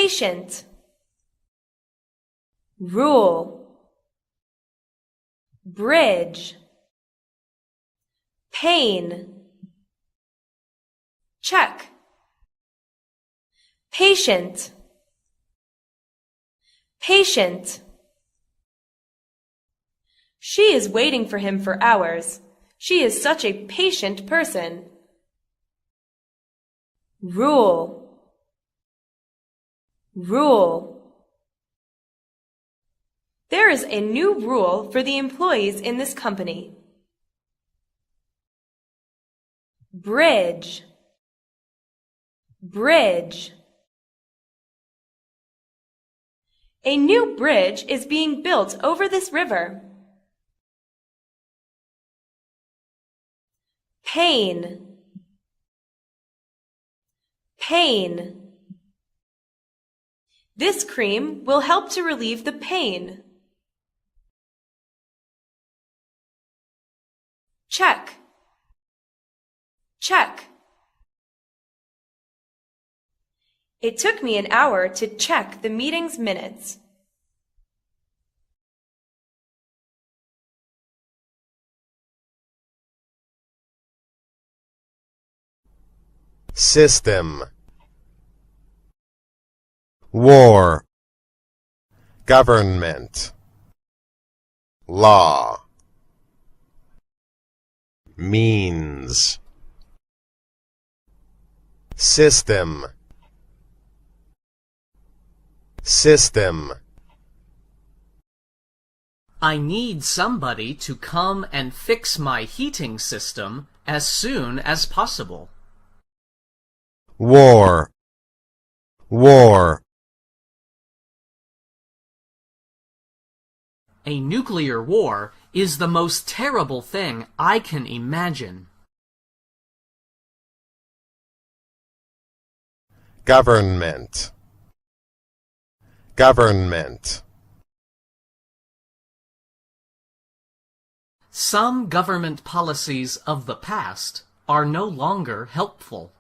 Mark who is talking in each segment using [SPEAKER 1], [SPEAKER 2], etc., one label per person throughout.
[SPEAKER 1] patient, rule, bridge, pain, check, patient, patient. She is waiting for him for hours. She is such a patient person. Rule, rule. There is a new rule for the employees in this company. Bridge, bridge. A new bridge is being built over this river. Pain, pain. This cream will help to relieve the pain. Check, check. It took me an hour to check the meeting's minutes.
[SPEAKER 2] System, war, government, law, means, system, system.
[SPEAKER 3] I need somebody to come and fix my heating system as soon as possible.
[SPEAKER 2] War, war.
[SPEAKER 3] A nuclear war is the most terrible thing I can imagine.
[SPEAKER 2] Government, government.
[SPEAKER 3] Some government policies of the past are no longer helpful.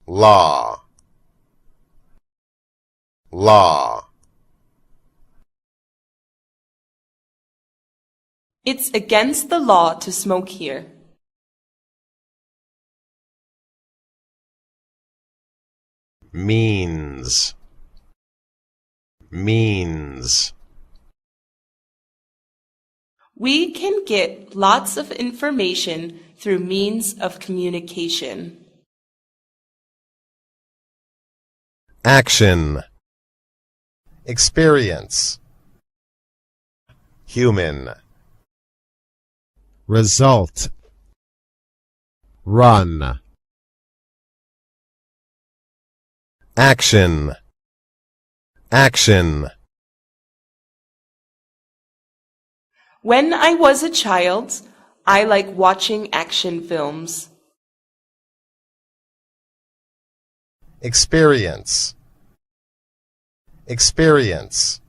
[SPEAKER 2] Law, law.
[SPEAKER 1] It's against the law to smoke here.
[SPEAKER 2] Means, means.
[SPEAKER 1] We can get lots of information through means of communication.
[SPEAKER 2] Action, experience, human. Result, run. Action, action.
[SPEAKER 1] When I was a child, I like watching action films.
[SPEAKER 2] Experience, experience.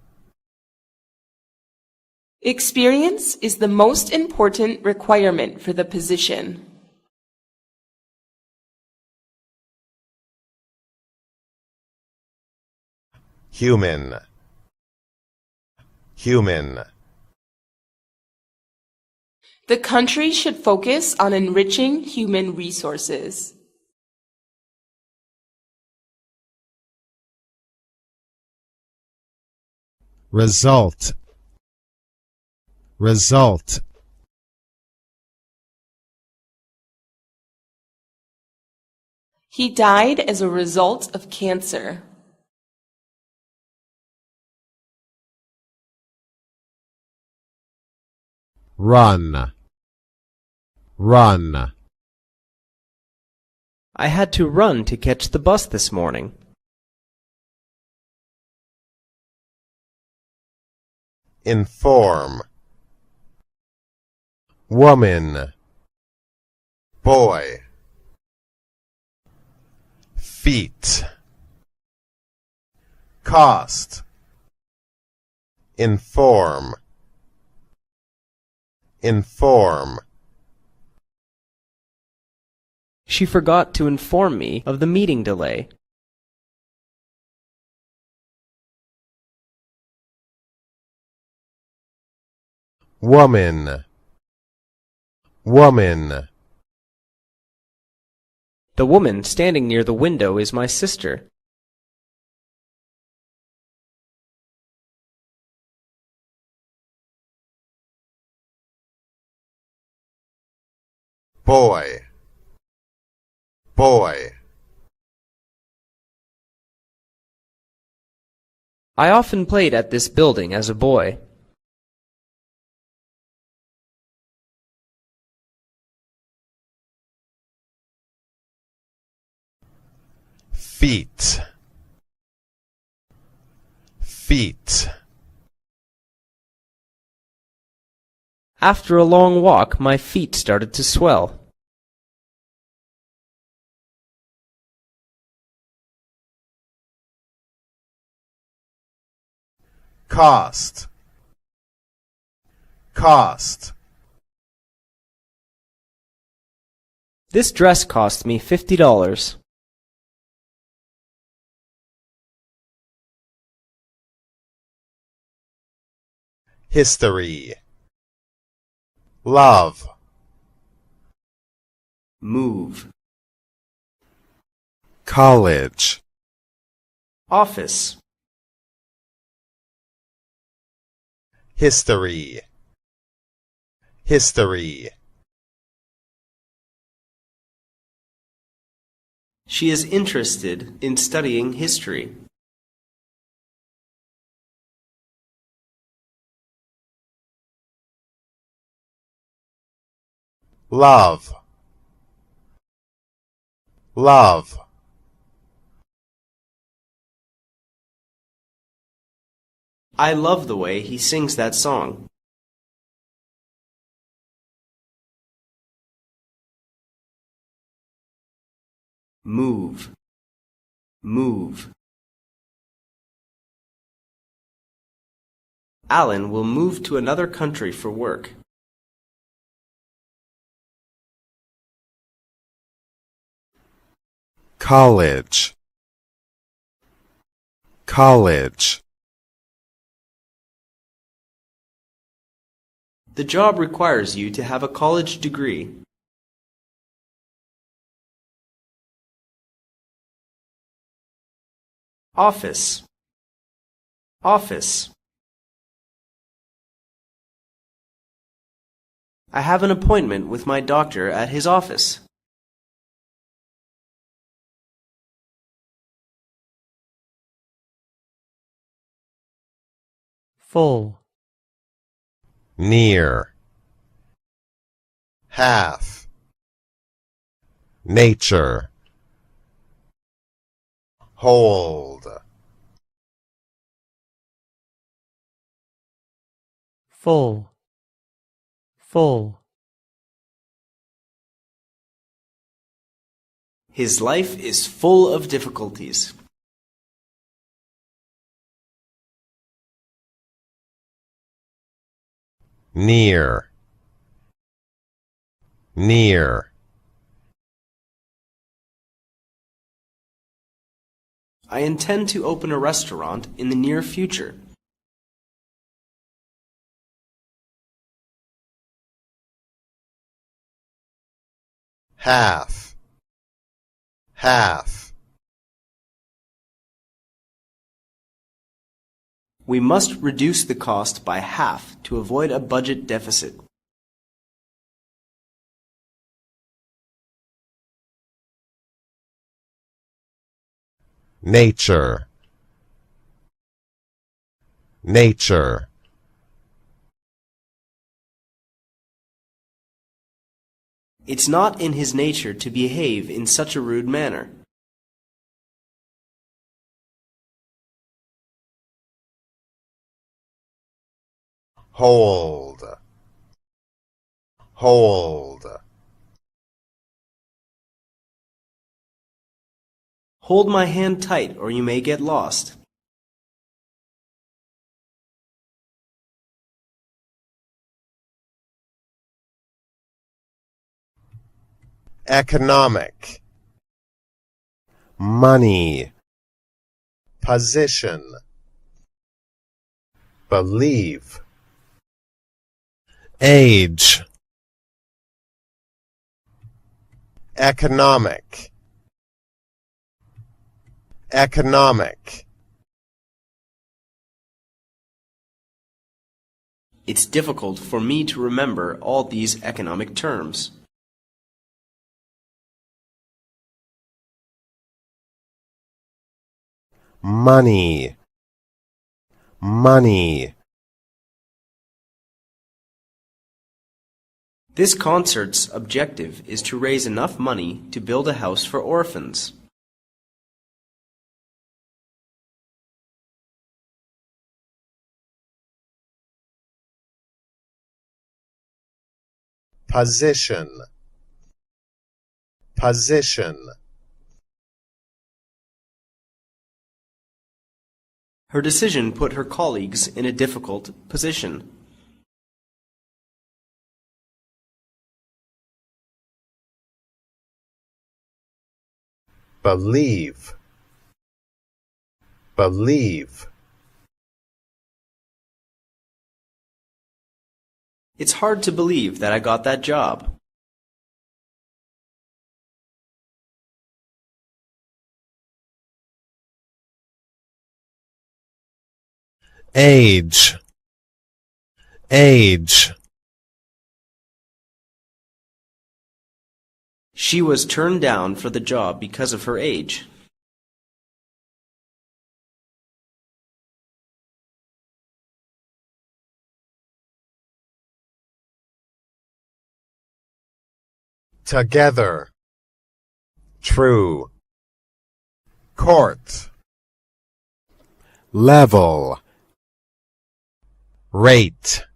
[SPEAKER 1] Experience is the most important requirement for the position.
[SPEAKER 2] Human, human.
[SPEAKER 1] The country should focus on enriching human resources.
[SPEAKER 2] Result, result.
[SPEAKER 1] He died as a result of cancer.
[SPEAKER 2] Run, run.
[SPEAKER 4] I had to run to catch the bus this morning.
[SPEAKER 2] Inform, woman, boy. Feet, cost. Inform, inform.
[SPEAKER 4] She forgot to inform me of the meeting delay.
[SPEAKER 2] woman, woman.
[SPEAKER 4] The woman standing near the window is my sister.
[SPEAKER 2] Boy, boy.
[SPEAKER 4] I often played at this building as a boy.
[SPEAKER 2] Feet, feet.
[SPEAKER 4] After a long walk, my feet started to swell.
[SPEAKER 2] Cost, cost.
[SPEAKER 4] This dress cost me $50.
[SPEAKER 2] History, love.
[SPEAKER 4] Move.
[SPEAKER 2] College,
[SPEAKER 4] Office.
[SPEAKER 2] history, history.
[SPEAKER 4] She is interested in studying history.
[SPEAKER 2] Love, love.
[SPEAKER 4] I love the way he sings that song. Move. Move. Alan will move to another country for work.
[SPEAKER 2] College, college.
[SPEAKER 4] The job requires you to have a college degree. Office. Office. I have an appointment with my doctor at his office. Full.
[SPEAKER 2] Near, half. Nature, hold.
[SPEAKER 4] Full. Full. His life is full of difficulties.
[SPEAKER 2] Near, near.
[SPEAKER 4] I intend to open a restaurant in the near future.
[SPEAKER 2] Half, half.
[SPEAKER 4] We must reduce the cost by half to avoid a budget deficit.
[SPEAKER 2] Nature, nature.
[SPEAKER 4] It's not in his nature to behave in such a rude manner.
[SPEAKER 2] Hold, hold.
[SPEAKER 4] Hold my hand tight or you may get lost.
[SPEAKER 2] Economic, money, position. Believe, age, economic, economic,
[SPEAKER 4] It's difficult for me to remember all these economic terms.
[SPEAKER 2] money, money,
[SPEAKER 4] This concert's objective is to raise enough money to build a house for orphans.
[SPEAKER 2] position, position,
[SPEAKER 4] Her decision put her colleagues in a difficult position.
[SPEAKER 2] believe, believe,
[SPEAKER 4] It's hard to believe that I got that job.
[SPEAKER 2] age, age,
[SPEAKER 4] She was turned down for the job because of her age.
[SPEAKER 2] together, true, court, level, rate,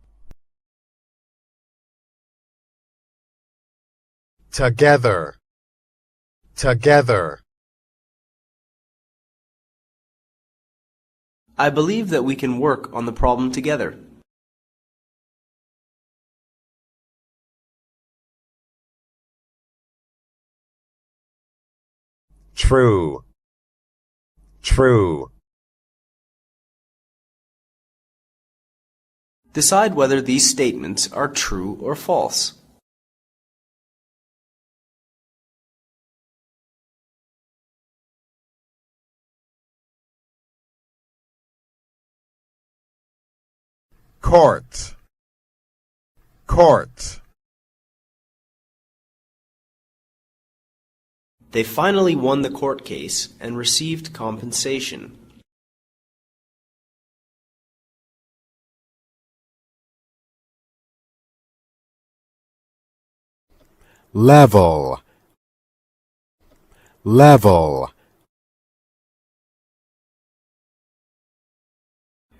[SPEAKER 2] together, together,
[SPEAKER 4] I believe that we can work on the problem together.
[SPEAKER 2] true, true,
[SPEAKER 4] Decide whether these statements are true or false.
[SPEAKER 2] court, court,
[SPEAKER 4] They finally won the court case and received compensation.
[SPEAKER 2] level, level,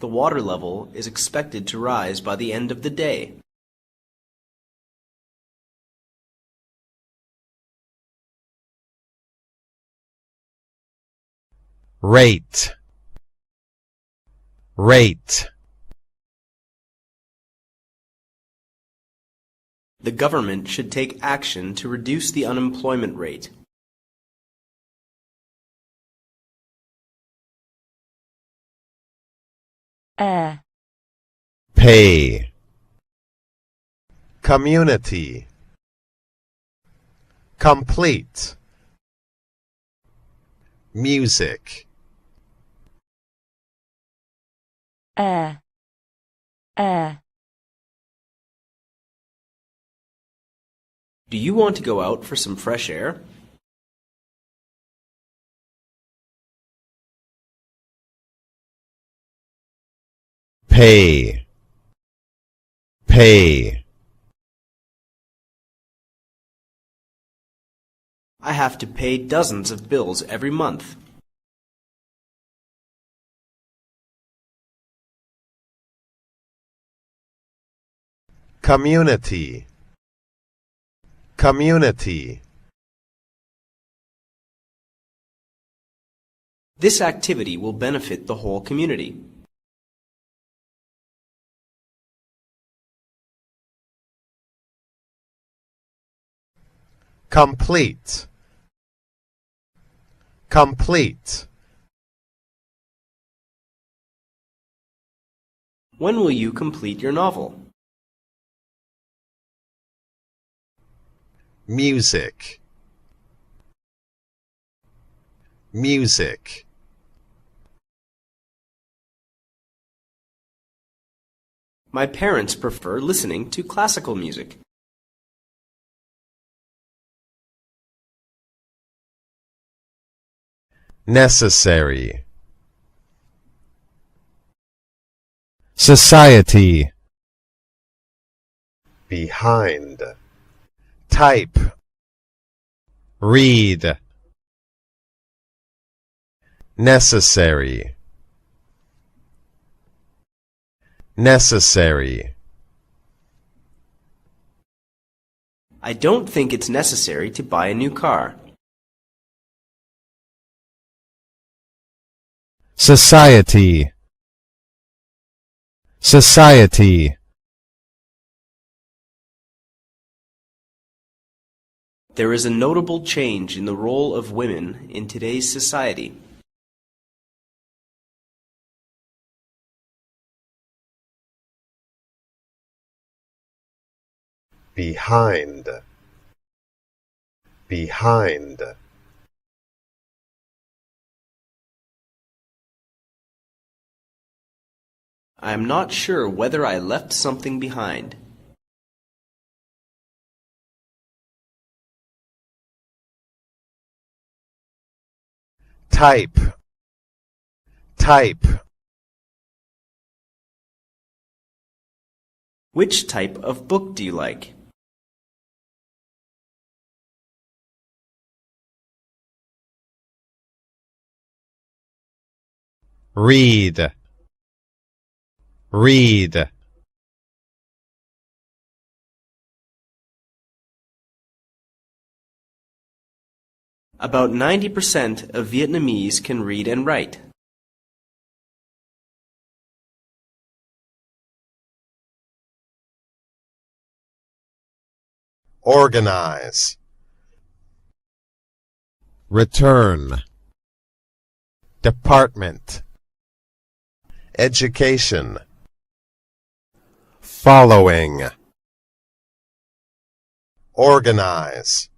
[SPEAKER 4] The water level is expected to rise by the end of the day.
[SPEAKER 2] rate, rate,
[SPEAKER 4] The government should take action to reduce the unemployment rate.
[SPEAKER 5] air,
[SPEAKER 2] pay, community, complete, music,
[SPEAKER 5] air, air,
[SPEAKER 4] Do you want to go out for some fresh air?
[SPEAKER 2] pay, pay,
[SPEAKER 4] I have to pay dozens of bills every month.
[SPEAKER 2] community, community,
[SPEAKER 4] This activity will benefit the whole community.
[SPEAKER 2] complete, complete,
[SPEAKER 4] When will you complete your novel?
[SPEAKER 2] music, music.
[SPEAKER 4] My parents prefer listening to classical music.
[SPEAKER 2] Necessary, society. Behind, type, read. Necessary, necessary.
[SPEAKER 4] I don't think it's necessary to buy a new car.
[SPEAKER 2] Society, society.
[SPEAKER 4] There is a notable change in the role of women in today's society.
[SPEAKER 2] Behind, behind.
[SPEAKER 4] I am not sure whether I left something behind.
[SPEAKER 2] Type, type.
[SPEAKER 4] Which type of book do you like?
[SPEAKER 2] Read, read.
[SPEAKER 4] About 90% of Vietnamese can read and write.
[SPEAKER 2] Organize, return. Department, education. Following, organize,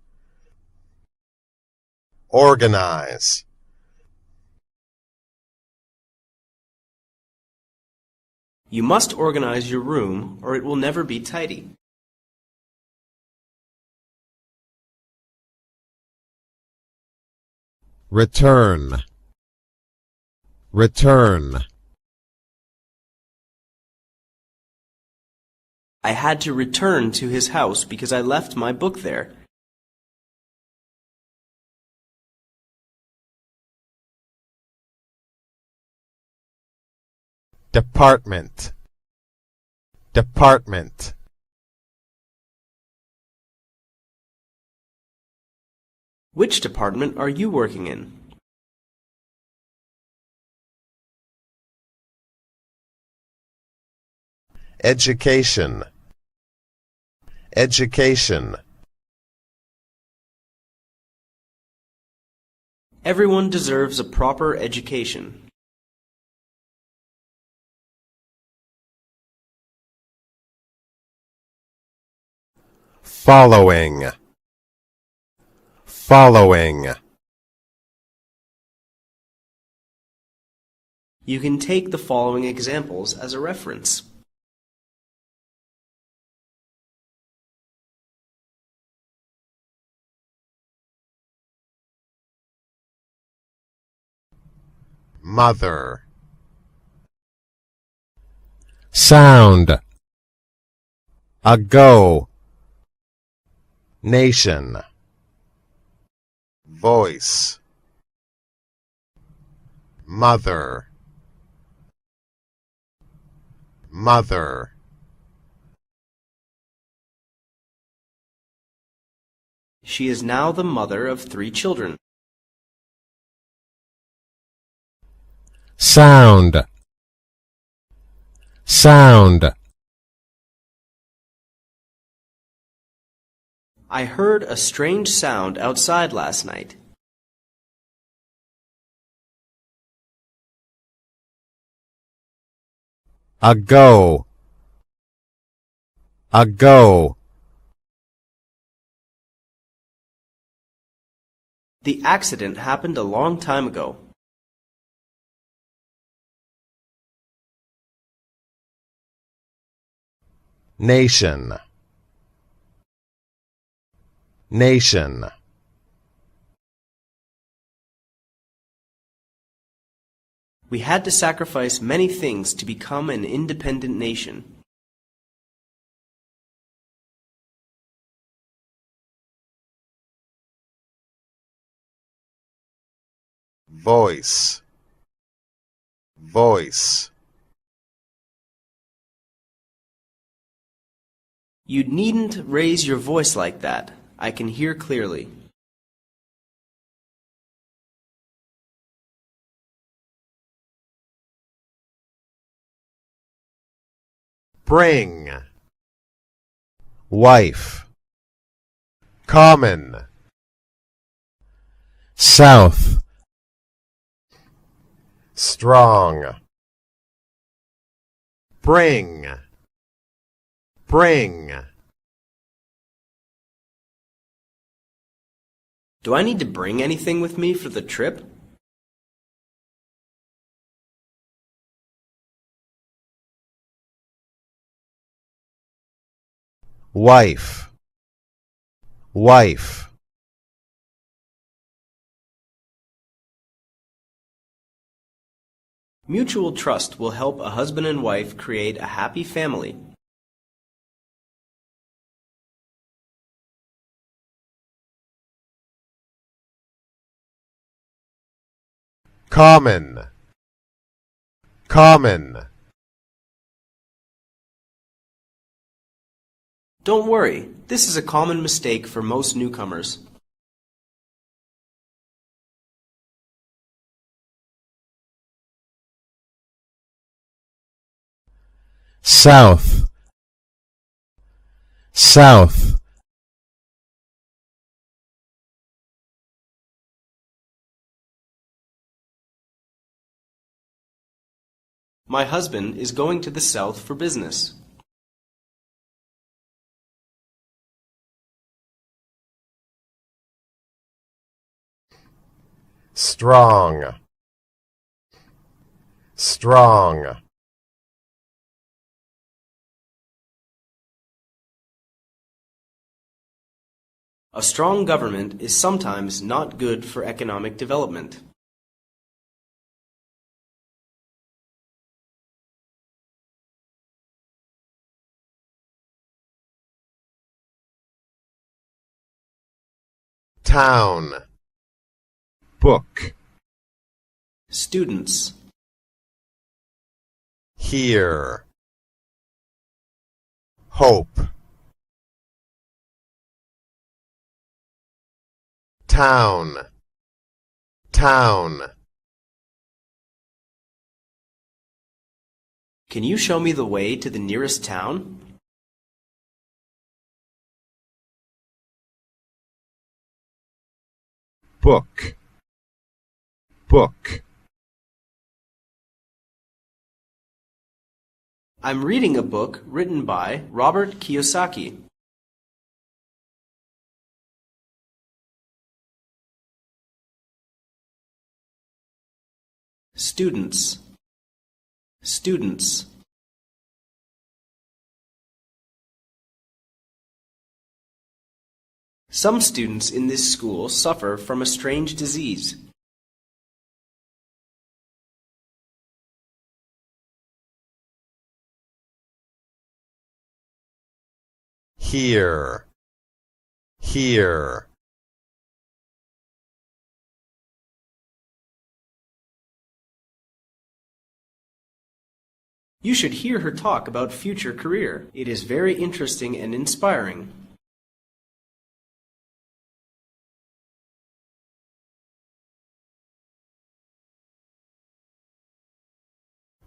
[SPEAKER 2] organize.
[SPEAKER 4] You must organize your room or it will never be tidy.
[SPEAKER 2] Return, return.
[SPEAKER 4] I had to return to his house because I left my book there.
[SPEAKER 2] Department, department.
[SPEAKER 4] Which department are you working in?
[SPEAKER 2] Education, education.
[SPEAKER 4] Everyone deserves a proper education.
[SPEAKER 2] Following, following.
[SPEAKER 4] You can take the following examples as a reference.
[SPEAKER 2] Mother, sound. Ago, nation. Voice, mother, mother.
[SPEAKER 4] She is now the mother of 3 children.
[SPEAKER 2] Sound, sound.
[SPEAKER 4] I heard a strange sound outside last night.
[SPEAKER 2] Ago, ago.
[SPEAKER 4] The accident happened a long time ago.
[SPEAKER 2] Nation. Nation.
[SPEAKER 4] We had to sacrifice many things to become an independent nation.
[SPEAKER 2] Voice. Voice.
[SPEAKER 4] You needn't raise your voice like that. I can hear clearly.
[SPEAKER 2] Bring. Wife. Common. South. Strong. Bring. Bring.
[SPEAKER 4] Do I need to bring anything with me for the trip?
[SPEAKER 2] Wife. Wife.
[SPEAKER 4] Mutual trust will help a husband and wife create a happy family.
[SPEAKER 2] Common. Common.
[SPEAKER 4] Don't worry, this is a common mistake for most newcomers.
[SPEAKER 2] South. South.
[SPEAKER 4] My husband is going to the south for business.
[SPEAKER 2] Strong. Strong.
[SPEAKER 4] A strong government is sometimes not good for economic development.
[SPEAKER 2] Town. Book.
[SPEAKER 4] Students.
[SPEAKER 2] Here. Hope. Town. Town.
[SPEAKER 4] Can you show me the way to the nearest town?
[SPEAKER 2] Book. Book.
[SPEAKER 4] I'm reading a book written by Robert Kiyosaki. Students. Students. Some students in this school suffer from a strange disease.
[SPEAKER 2] Here. Here.
[SPEAKER 4] You should hear her talk about future career. It is very interesting and inspiring.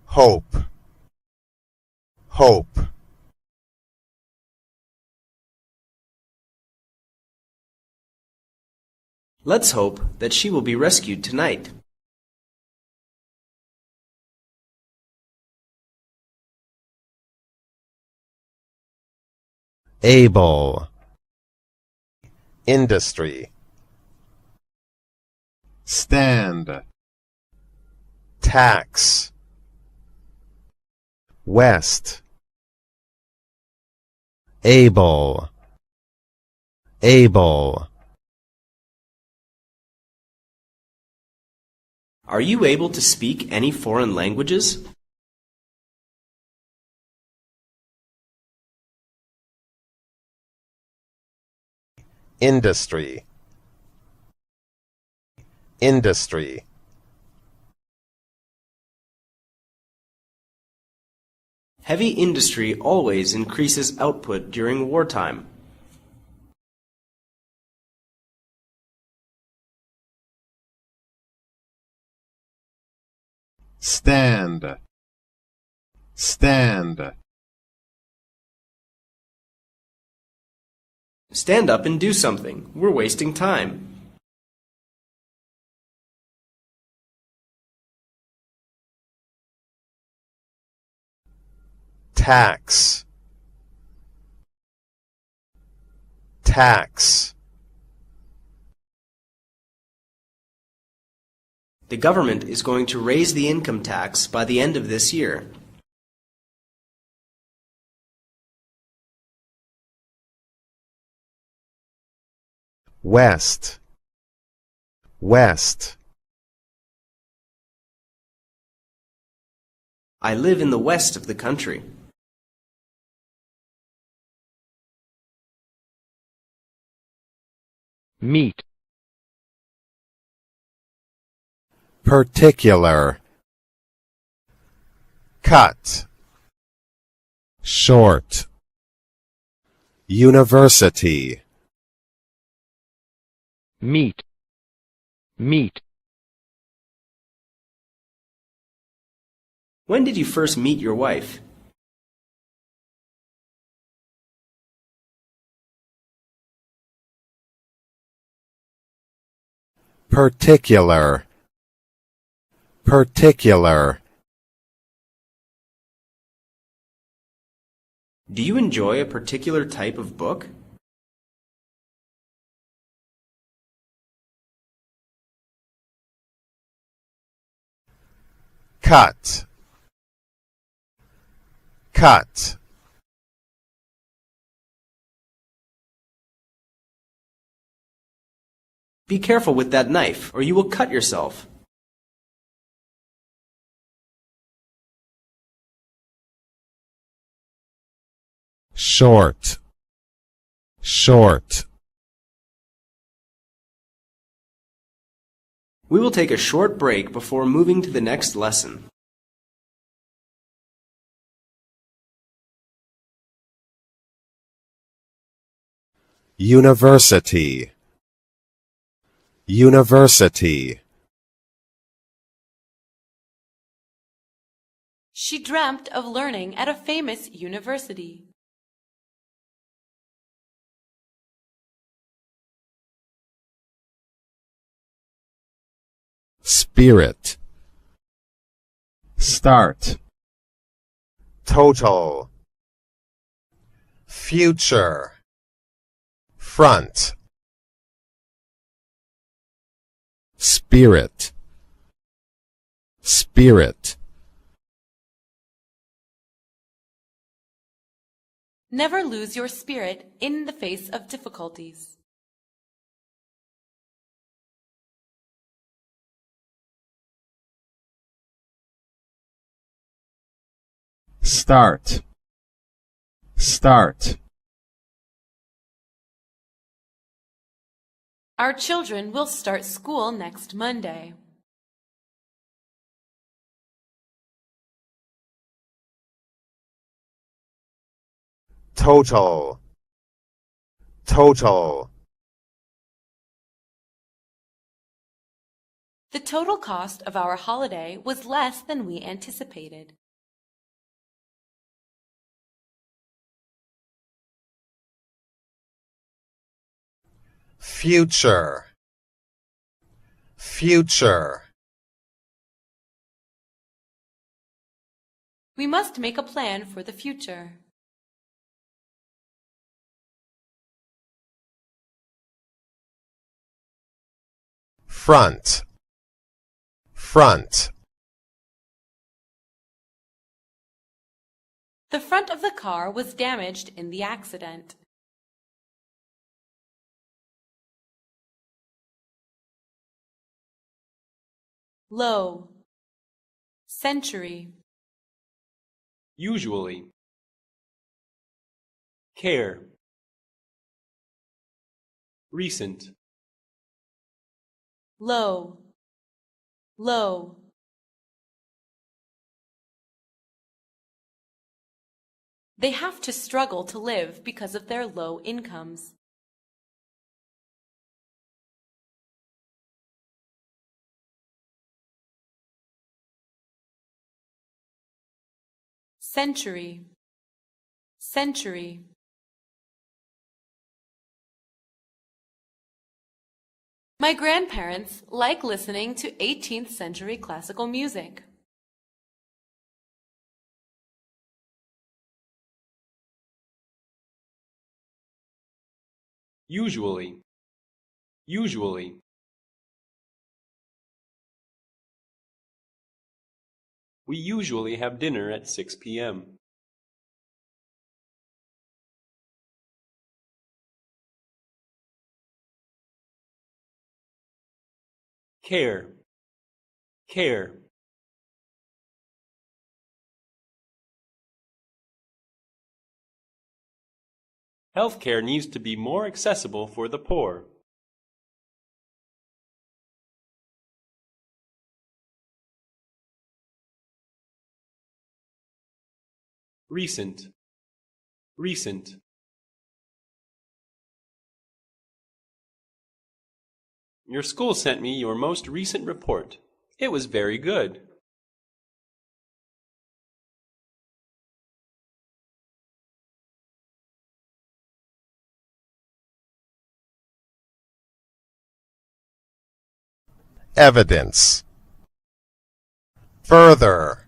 [SPEAKER 2] Hope. Hope.
[SPEAKER 4] Let's hope that she will be rescued tonight.
[SPEAKER 2] Able. Industry. stand, tax, west, able, able.
[SPEAKER 4] Are you able to speak any foreign languages?
[SPEAKER 2] Industry, industry.
[SPEAKER 4] Heavy industry always increases output during wartime.
[SPEAKER 2] Stand, stand.
[SPEAKER 4] Stand up and do something. We're wasting time.
[SPEAKER 2] Tax, tax.
[SPEAKER 4] The government is going to raise the income tax by the end of this year.
[SPEAKER 2] West, west.
[SPEAKER 4] I live in the west of the country.
[SPEAKER 6] meet,
[SPEAKER 2] particular, cut, short, university,
[SPEAKER 6] meet, meet,
[SPEAKER 4] When did you first meet your wife?
[SPEAKER 2] particular, particular.
[SPEAKER 4] Do you enjoy a particular type of book?
[SPEAKER 2] Cut, cut.
[SPEAKER 4] Be careful with that knife, or you will cut yourself.
[SPEAKER 2] Short, short.
[SPEAKER 4] We will take a short break before moving to the next lesson.
[SPEAKER 2] University, university.
[SPEAKER 1] She dreamt of learning at a famous university.
[SPEAKER 2] Spirit, start, total, future, front, spirit, spirit.
[SPEAKER 1] Never lose your spirit in the face of difficulties.
[SPEAKER 2] Start, start.
[SPEAKER 1] Our children will start school next Monday.
[SPEAKER 2] Total, total.
[SPEAKER 1] The total cost of our holiday was less than we anticipated.
[SPEAKER 2] Future, future.
[SPEAKER 1] We must make a plan for the future.
[SPEAKER 2] Front, front,
[SPEAKER 7] The front of the car was damaged in the accident. Low. Century.
[SPEAKER 8] Usually. Care. Recent.
[SPEAKER 7] Low. Low. They have to struggle to live because of their low incomes. Century. Century. My grandparents like listening to 18th century classical music.
[SPEAKER 8] Usually. Usually. We usually have dinner at 6 p.m. Care. Care. Healthcare needs to be more accessible for the poor. Recent. Recent. Your school sent me your most recent report. It was very good.
[SPEAKER 2] evidence, further,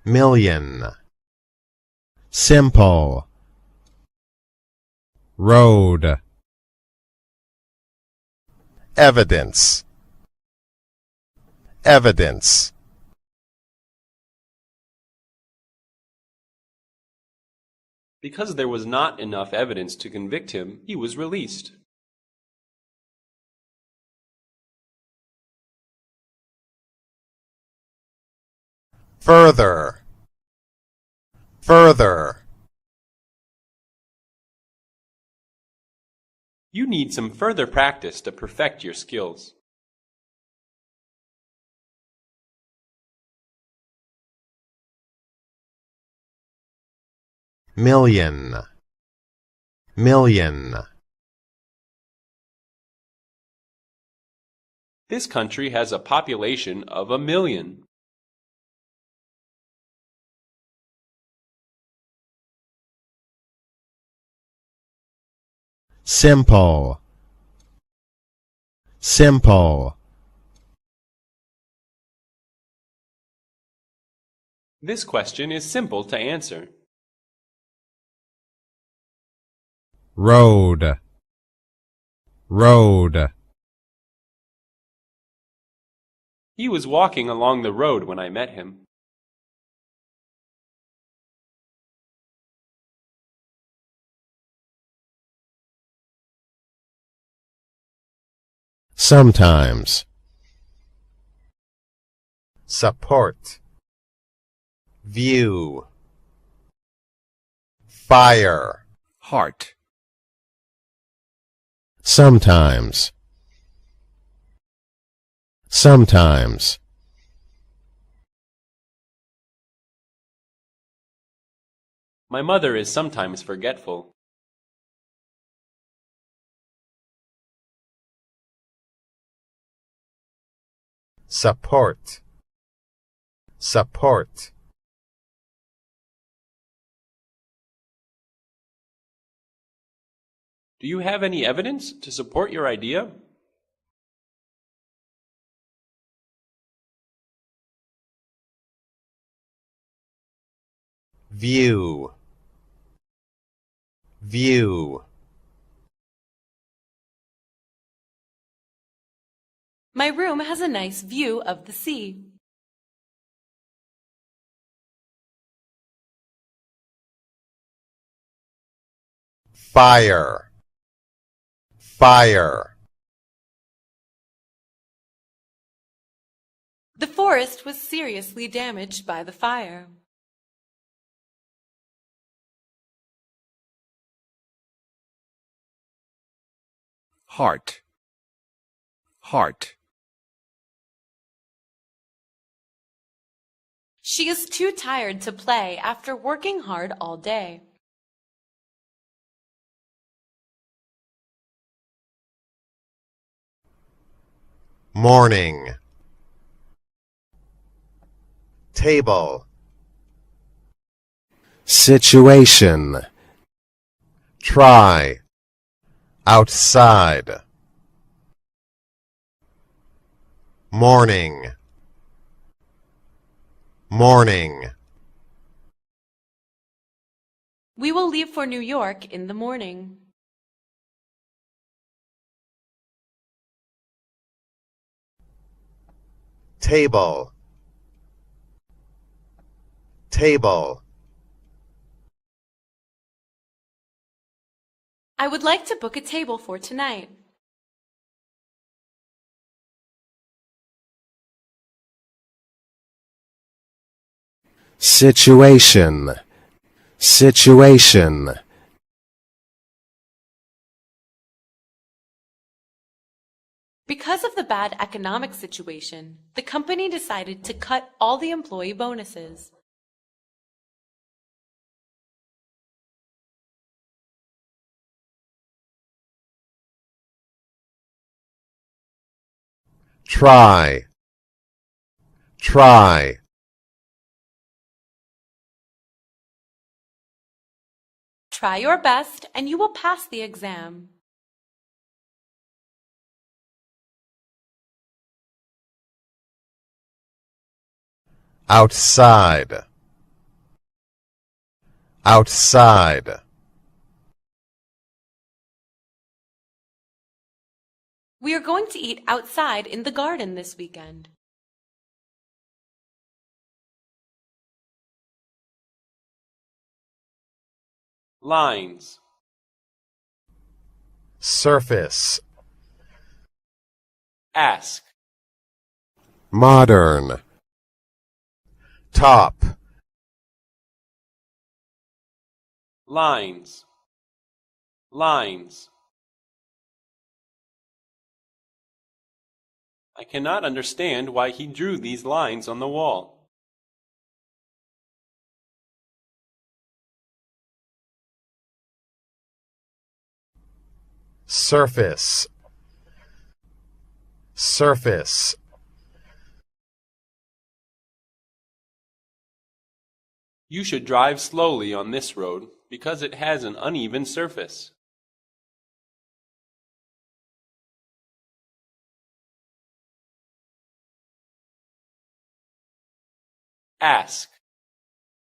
[SPEAKER 2] million, simple, road, evidence, evidence.
[SPEAKER 8] Because there was not enough evidence to convict him, he was released.
[SPEAKER 2] Further, further.
[SPEAKER 8] You need some further practice to perfect your skills.
[SPEAKER 2] Million, million.
[SPEAKER 8] This country has a population of 1 million.
[SPEAKER 2] Simple, simple.
[SPEAKER 8] This question is simple to answer.
[SPEAKER 2] Road, road.
[SPEAKER 8] He was walking along the road when I met him.
[SPEAKER 2] Sometimes. Support, view, fire.
[SPEAKER 9] Heart.
[SPEAKER 2] Sometimes, sometimes.
[SPEAKER 8] My mother is sometimes forgetful.
[SPEAKER 2] Support, support.
[SPEAKER 8] Do you have any evidence to support your idea?
[SPEAKER 2] View, view.
[SPEAKER 7] My room has a nice view of the sea.
[SPEAKER 2] Fire. Fire.
[SPEAKER 7] The forest was seriously damaged by the fire.
[SPEAKER 9] Heart. Heart.
[SPEAKER 7] She is too tired to play after working hard all day.
[SPEAKER 2] Morning. Table. Situation. Try. Outside. Morning. Morning.
[SPEAKER 7] We will leave for New York in the morning.
[SPEAKER 2] Table. Table.
[SPEAKER 7] I would like to book a table for tonight.
[SPEAKER 2] Situation. Situation.
[SPEAKER 7] Because of the bad economic situation, the company decided to cut all the employee bonuses.
[SPEAKER 2] Try. Try.
[SPEAKER 7] Try your best and you will pass the exam.
[SPEAKER 2] Outside. Outside.
[SPEAKER 7] We are going to eat outside in the garden this weekend.
[SPEAKER 8] Lines.
[SPEAKER 2] Surface.
[SPEAKER 8] Ask.
[SPEAKER 2] Modern. Top.
[SPEAKER 8] Lines. Lines. I cannot understand why he drew these lines on the wall.
[SPEAKER 2] Surface. Surface.
[SPEAKER 8] You should drive slowly on this road because it has an uneven surface. Ask.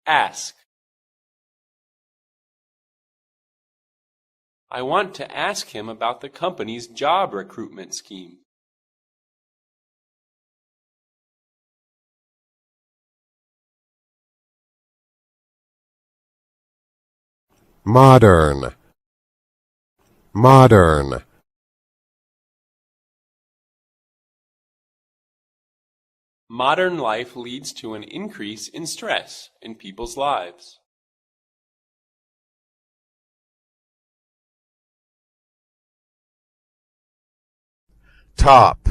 [SPEAKER 8] Ask. I want to ask him about the company's job recruitment scheme.
[SPEAKER 2] Modern. Modern.
[SPEAKER 8] Modern life leads to an increase in stress in people's lives.
[SPEAKER 2] Top.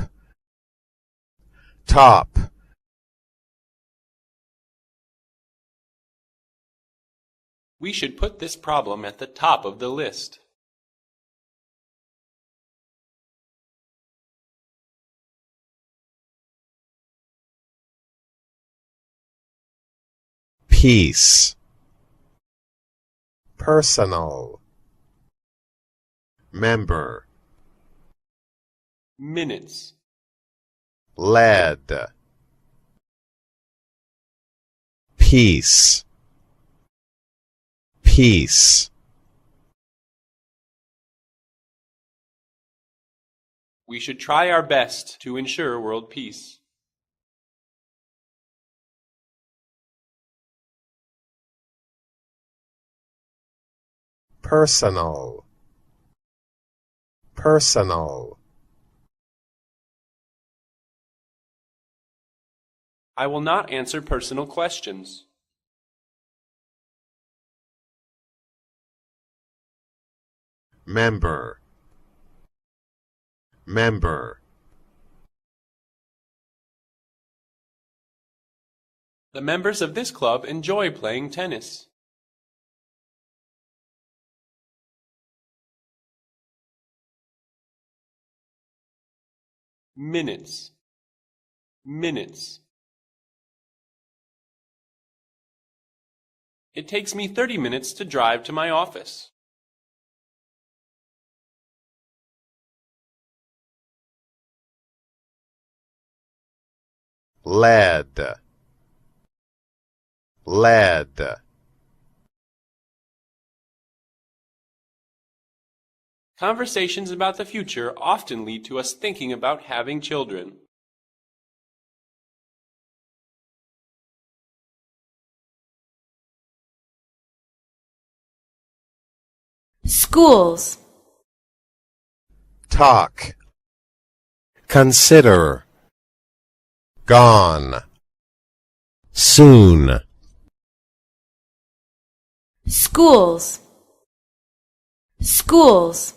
[SPEAKER 2] Top.
[SPEAKER 8] We should put this problem at the top of the list.
[SPEAKER 2] Peace. Personal. Member.
[SPEAKER 8] Minutes.
[SPEAKER 2] Lead. Peace. Peace.
[SPEAKER 8] We should try our best to ensure world peace.
[SPEAKER 2] Personal. Personal.
[SPEAKER 8] I will not answer personal questions.
[SPEAKER 2] Member. Member.
[SPEAKER 8] The members of this club enjoy playing tennis. Minutes. Minutes. It takes me 30 minutes to drive to my office.
[SPEAKER 2] Lead. Lead.
[SPEAKER 8] Conversations about the future often lead to us thinking about having children.
[SPEAKER 7] Schools.
[SPEAKER 2] Talk. Consider. Gone. Soon.
[SPEAKER 7] Schools. Schools.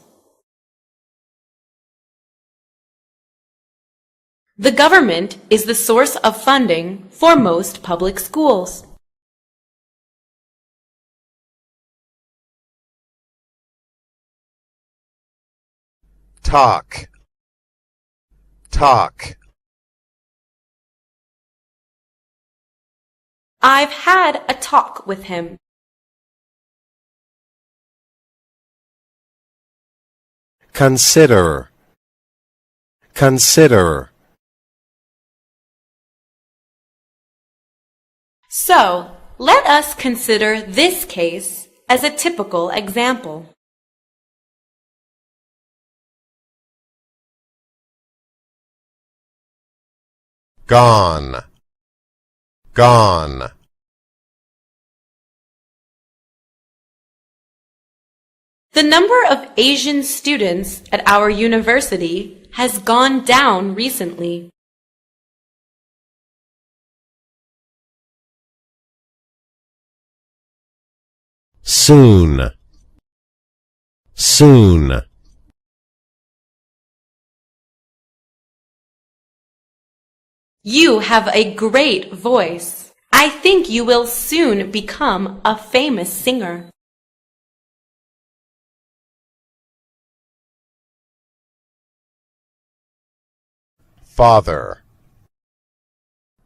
[SPEAKER 7] The government is the source of funding for most public schools.
[SPEAKER 2] Talk. Talk.
[SPEAKER 7] I've had a talk with him.
[SPEAKER 2] Consider. Consider.
[SPEAKER 7] So, let us consider this case as a typical example.
[SPEAKER 2] Gone. Gone.
[SPEAKER 7] The number of Asian students at our university has gone down recently.
[SPEAKER 2] Soon. Soon.
[SPEAKER 7] You have a great voice. I think you will soon become a famous singer.
[SPEAKER 2] Father.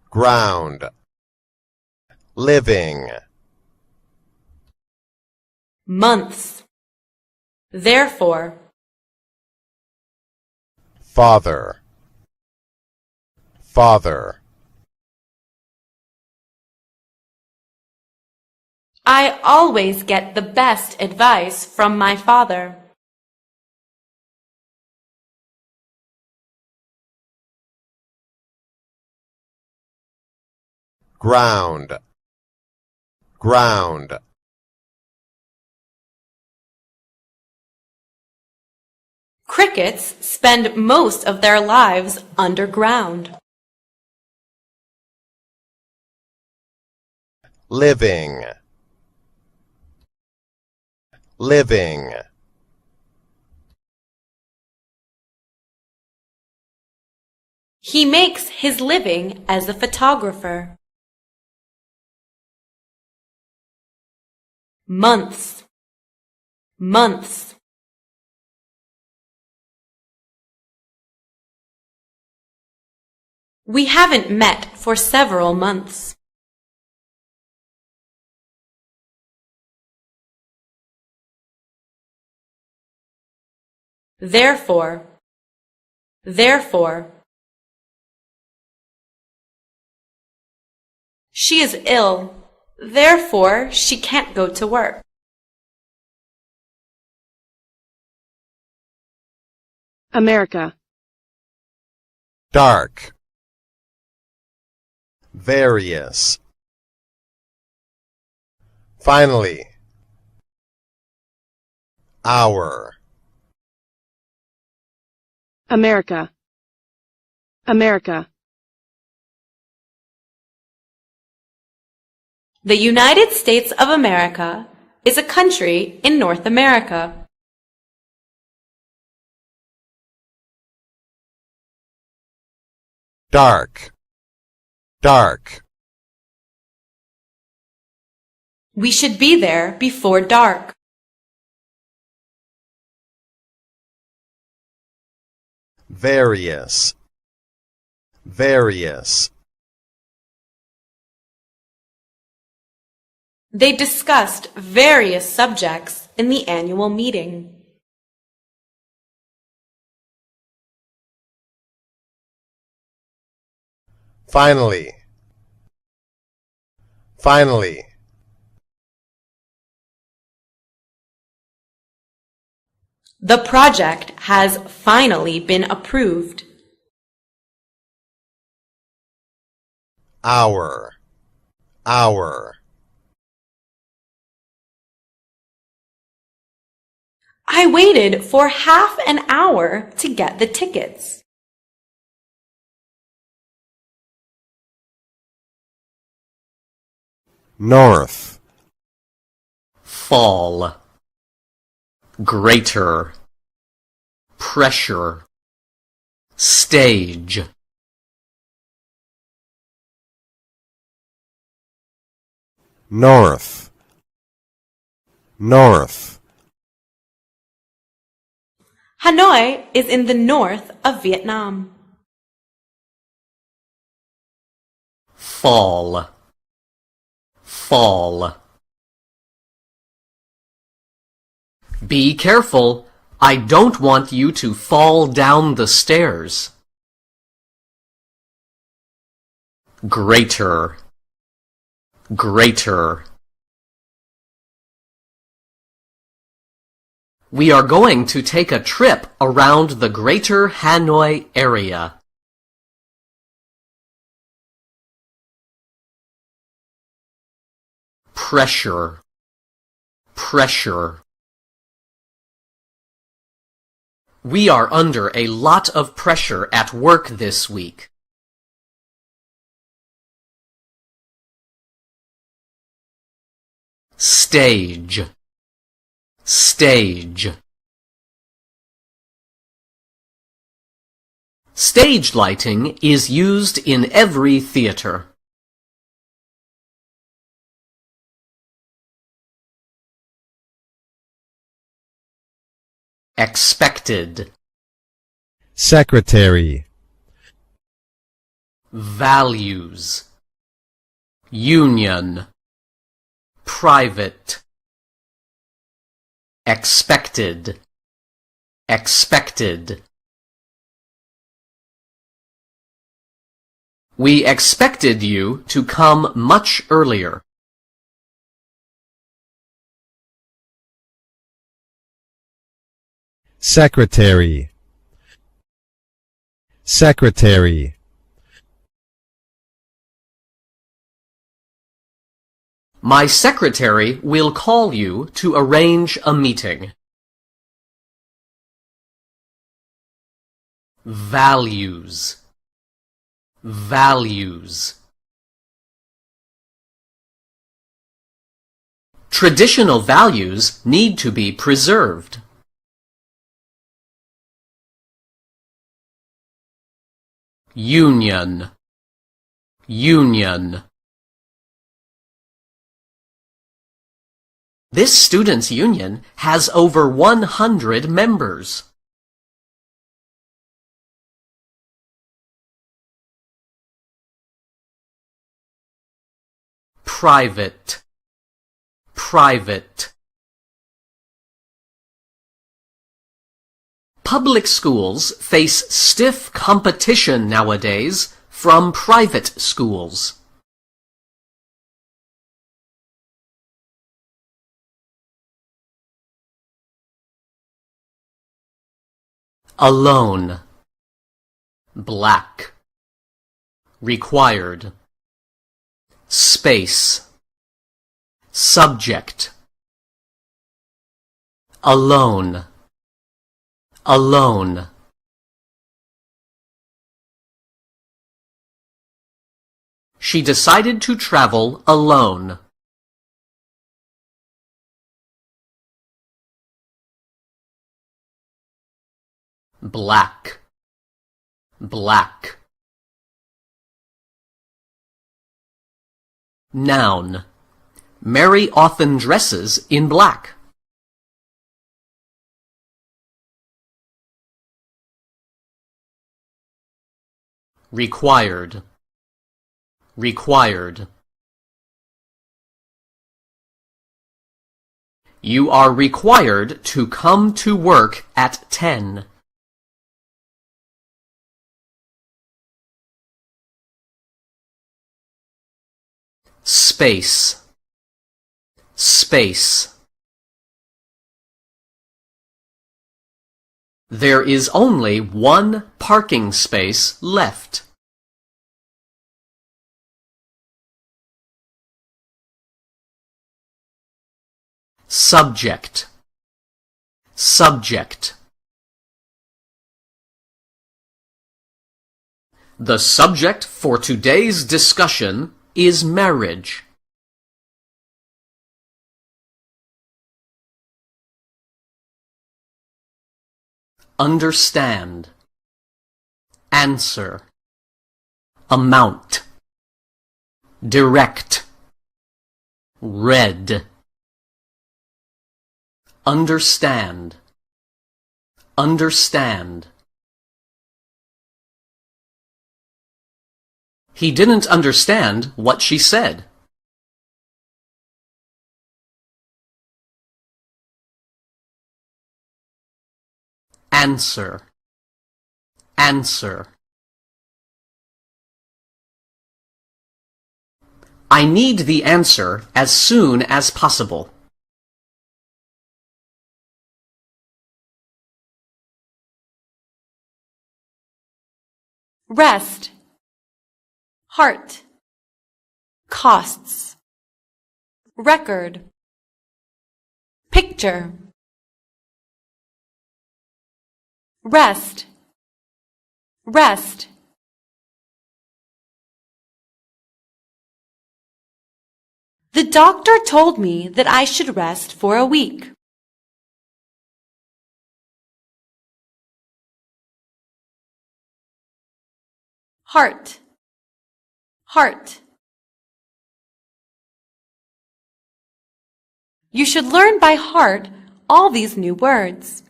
[SPEAKER 2] Ground. Living.
[SPEAKER 7] Months. Therefore.
[SPEAKER 2] Father. Father.
[SPEAKER 7] I always get the best advice from my father.
[SPEAKER 2] Ground. Ground.
[SPEAKER 7] Crickets spend most of their lives underground.
[SPEAKER 2] Living. Living.
[SPEAKER 7] He makes his living as a photographer. Months. Months. We haven't met for several months. Therefore. Therefore. She is ill. Therefore, she can't go to work.
[SPEAKER 10] America.
[SPEAKER 2] dark, various. Finally, hour,
[SPEAKER 10] America, America.
[SPEAKER 7] The United States of America is a country in North America.
[SPEAKER 2] dark, dark.
[SPEAKER 7] We should be there before dark.
[SPEAKER 2] Various, various.
[SPEAKER 7] They discussed various subjects in the annual meeting.
[SPEAKER 2] Finally, finally.
[SPEAKER 7] The project has finally been approved.
[SPEAKER 2] Hour, hour.
[SPEAKER 7] I waited for half an hour to get the tickets.
[SPEAKER 2] North,
[SPEAKER 3] fall, greater, pressure, stage.
[SPEAKER 2] north, north.
[SPEAKER 7] Hanoi is in the north of Vietnam.
[SPEAKER 3] Fall, fall. Be careful. I don't want you to fall down the stairs. Greater, greater. We are going to take a trip around the Greater Hanoi area. Pressure, pressure. We are under a lot of pressure at work this week. Stage, stage. Stage lighting is used in every theater. Expected,
[SPEAKER 2] secretary,
[SPEAKER 3] values, union, private, expected, expected. We expected you to come much earlier.
[SPEAKER 2] secretary, secretary.
[SPEAKER 3] My secretary will call you to arrange a meeting. Values, values. Traditional values need to be preserved. Union, union. This students' union has over 100 members. Private, private. Public schools face stiff competition nowadays from private schools. Alone, black, required, space, subject, alone, alone. She decided to travel alone. Black, black. Noun. Mary often dresses in black. Required, required. You are required to come to work at 10. Space, space. There is only one parking space left. Subject, subject. The subject for today's discussion is marriage. Understand, answer, amount, direct, read. Understand, understand. He didn't understand what she said. Answer, answer. I need the answer as soon as possible.
[SPEAKER 7] Rest, heart, costs, record, picture. Rest, rest. The doctor told me that I should rest for a week. Heart, heart. You should learn by heart all these new words.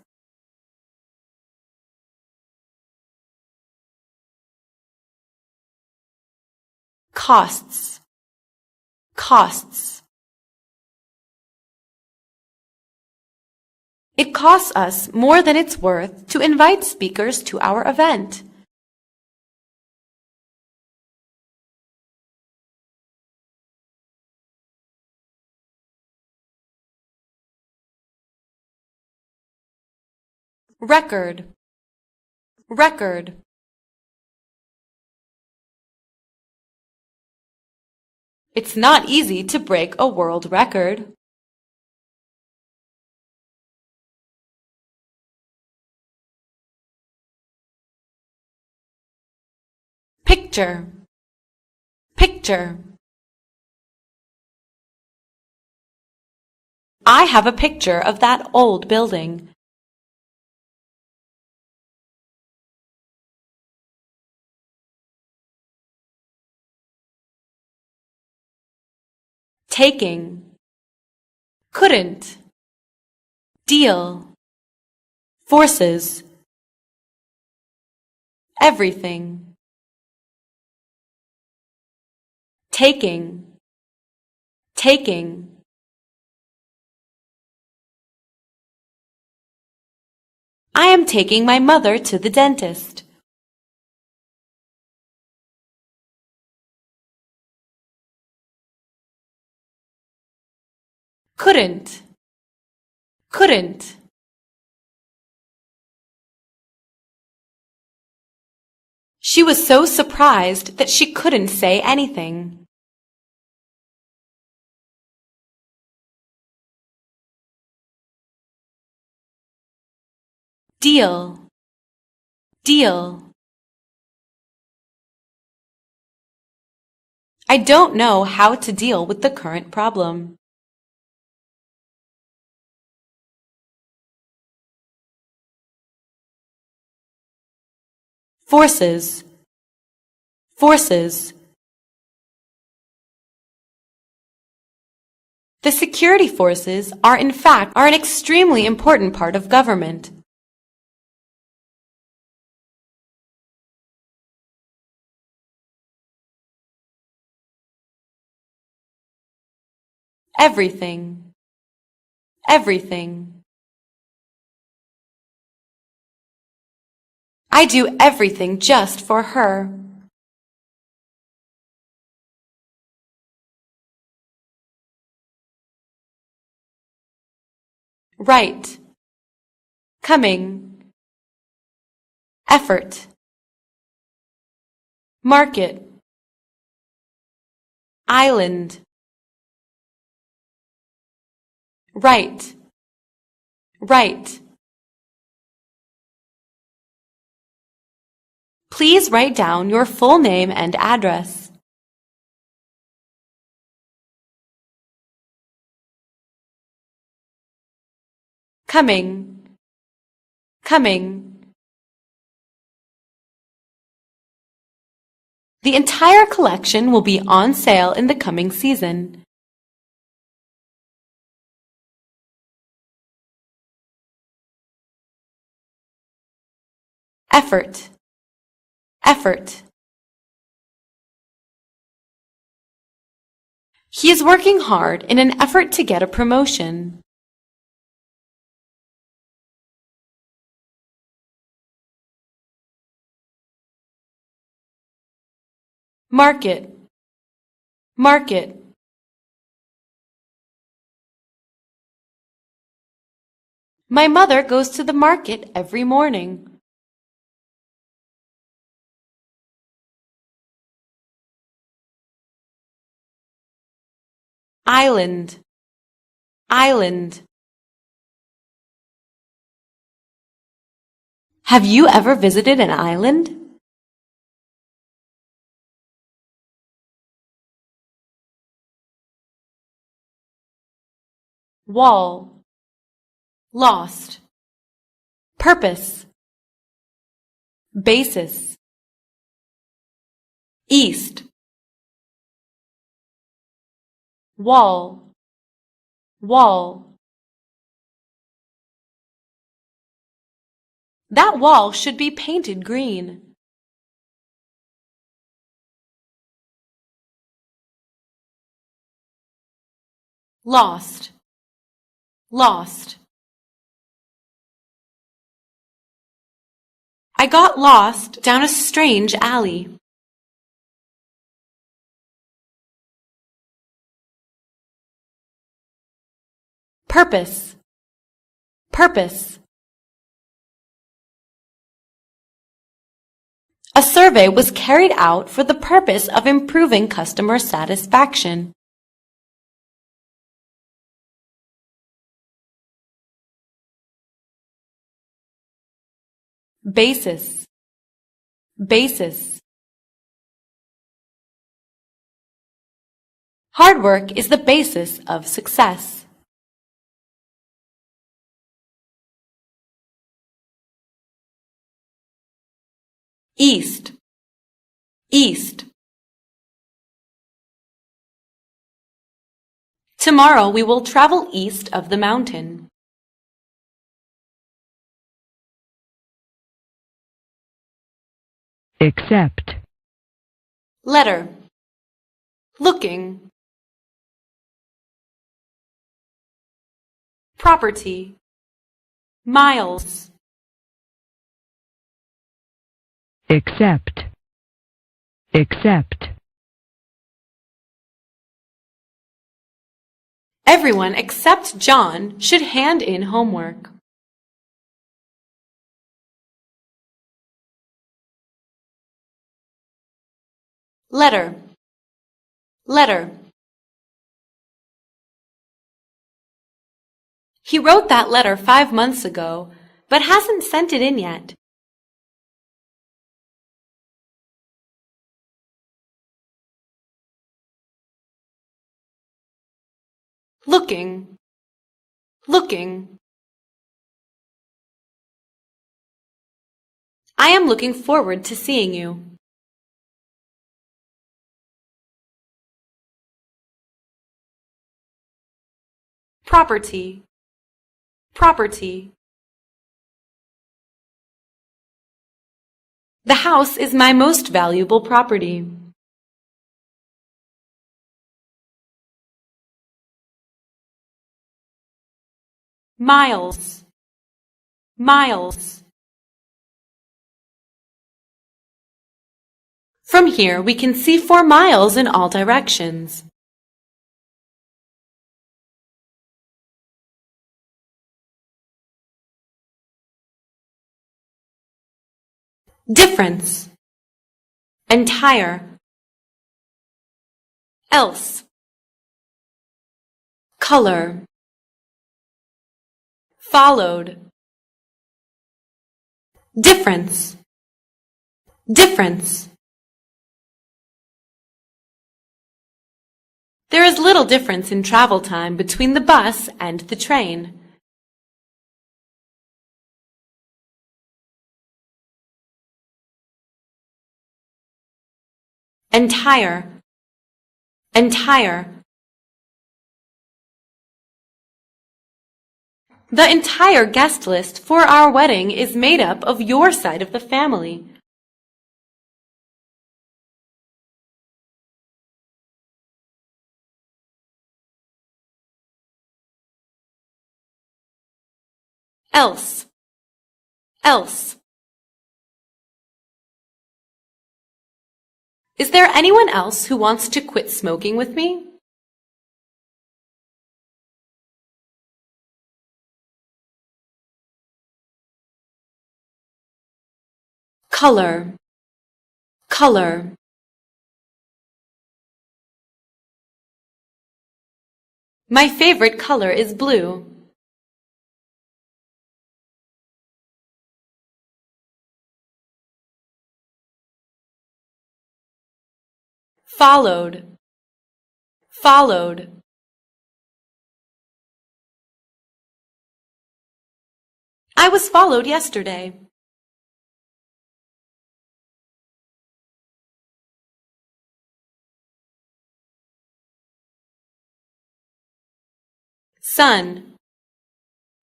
[SPEAKER 7] Costs, costs. It costs us more than it's worth to invite speakers to our event. Record, record. It's not easy to break a world record. Picture, picture. I have a picture of that old building. Taking, couldn't, deal, forces, everything. Taking, taking. I am taking my mother to the dentist. Couldn't, couldn't. She was so surprised that she couldn't say anything. Deal, deal. I don't know how to deal with the current problem. Forces, forces. The security forces are in fact an extremely important part of government. Everything, everything. I do everything just for her. Right, coming, effort, market, island. Right, right. Please write down your full name and address. Coming, coming. The entire collection will be on sale in the coming season. Effort, effort. He is working hard in an effort to get a promotion. Market, market. My mother goes to the market every morning. Island, island. Have you ever visited an island? Wall, lost. Purpose, basis. East, wall, wall. That wall should be painted green. Lost, lost. I got lost down a strange alley. Purpose, purpose. A survey was carried out for the purpose of improving customer satisfaction. Basis, basis. Hard work is the basis of success. East, east. Tomorrow we will travel east of the mountain.
[SPEAKER 5] Accept.
[SPEAKER 7] Letter, looking. Property, miles.
[SPEAKER 5] Accept. Accept.
[SPEAKER 7] Everyone except John should hand in homework. letter, letter. He wrote that letter 5 months ago, but hasn't sent it in yet. Looking, looking. I am looking forward to seeing you. Property, property. The house is my most valuable property. Miles, miles. From here we can see 4 miles in all directions. Difference, entire, else, color, followed, difference, difference. There is little difference in travel time between the bus and the train. Entire, entire. The entire guest list for our wedding is made up of your side of the family. Else, else. Is there anyone else who wants to quit smoking with me? Color, color. My favorite color is blue. Followed, followed. I was followed yesterday. Sun,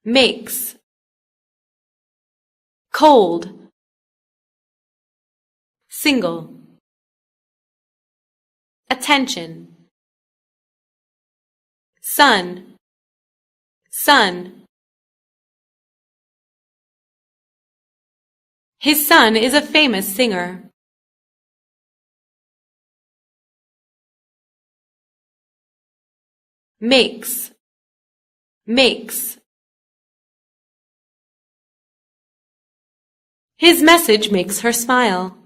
[SPEAKER 7] makes, cold, single. Attention, sun, sun. His son is a famous singer. Makes, makes. His message makes her smile.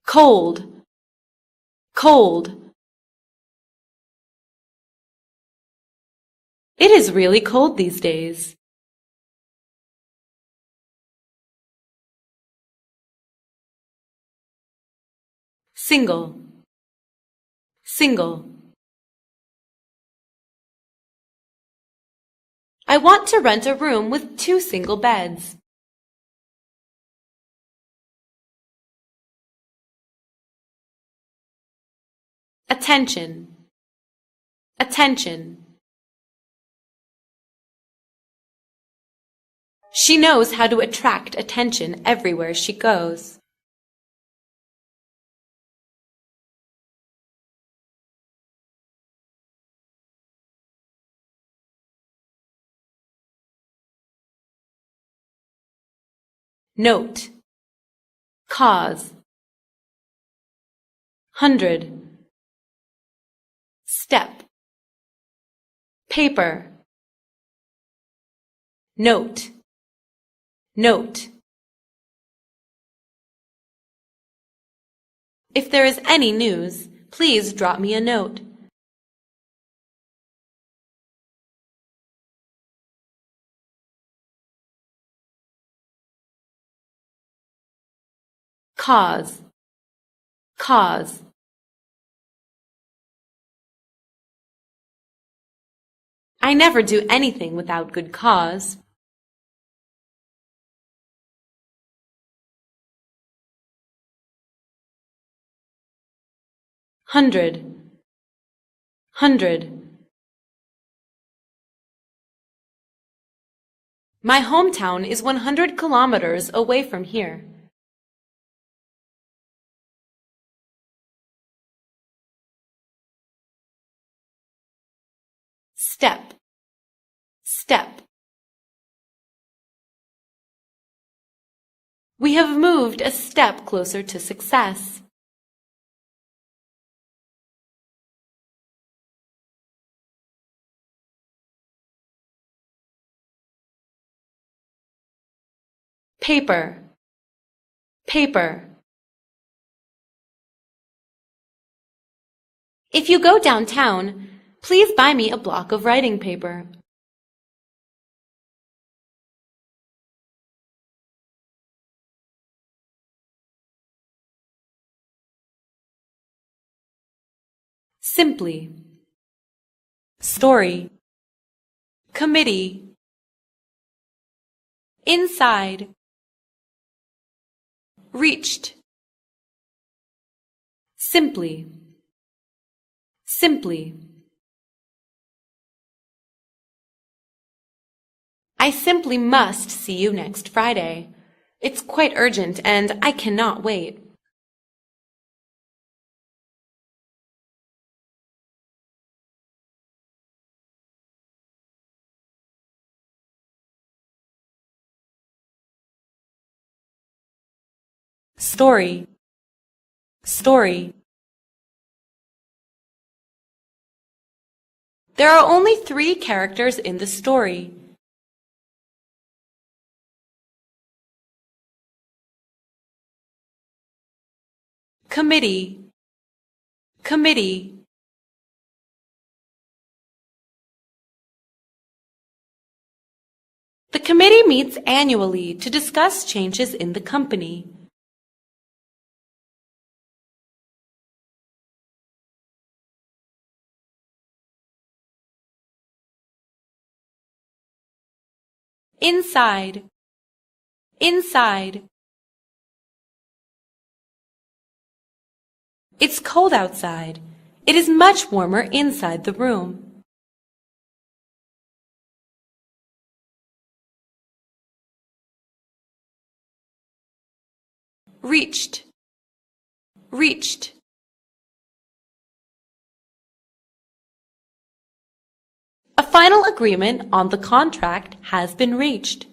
[SPEAKER 7] Cold, cold. It is really cold these days. Single, single. I want to rent a room with 2 single beds. Attention, attention. She knows how to attract attention everywhere she goes. Note, cause, 100, step, paper, note. Note. If there is any news, please drop me a note. Cause. Cause. I never do anything without good cause. Hundred. Hundred. My hometown is 100 kilometers away from here. Step. Step. We have moved a step closer to success. Paper. Paper. If you go downtown, please buy me a block of writing paper. Simply. Story. Committee. Inside. Reached. Simply. Simply. I simply must see you next Friday. It's quite urgent and I cannot wait. Story. Story. There are only 3 characters in the story. Committee. Committee. The committee meets annually to discuss changes in the company. Inside. Inside. It's cold outside. It is much warmer inside the room. Reached. Reached. A final agreement on the contract has been reached.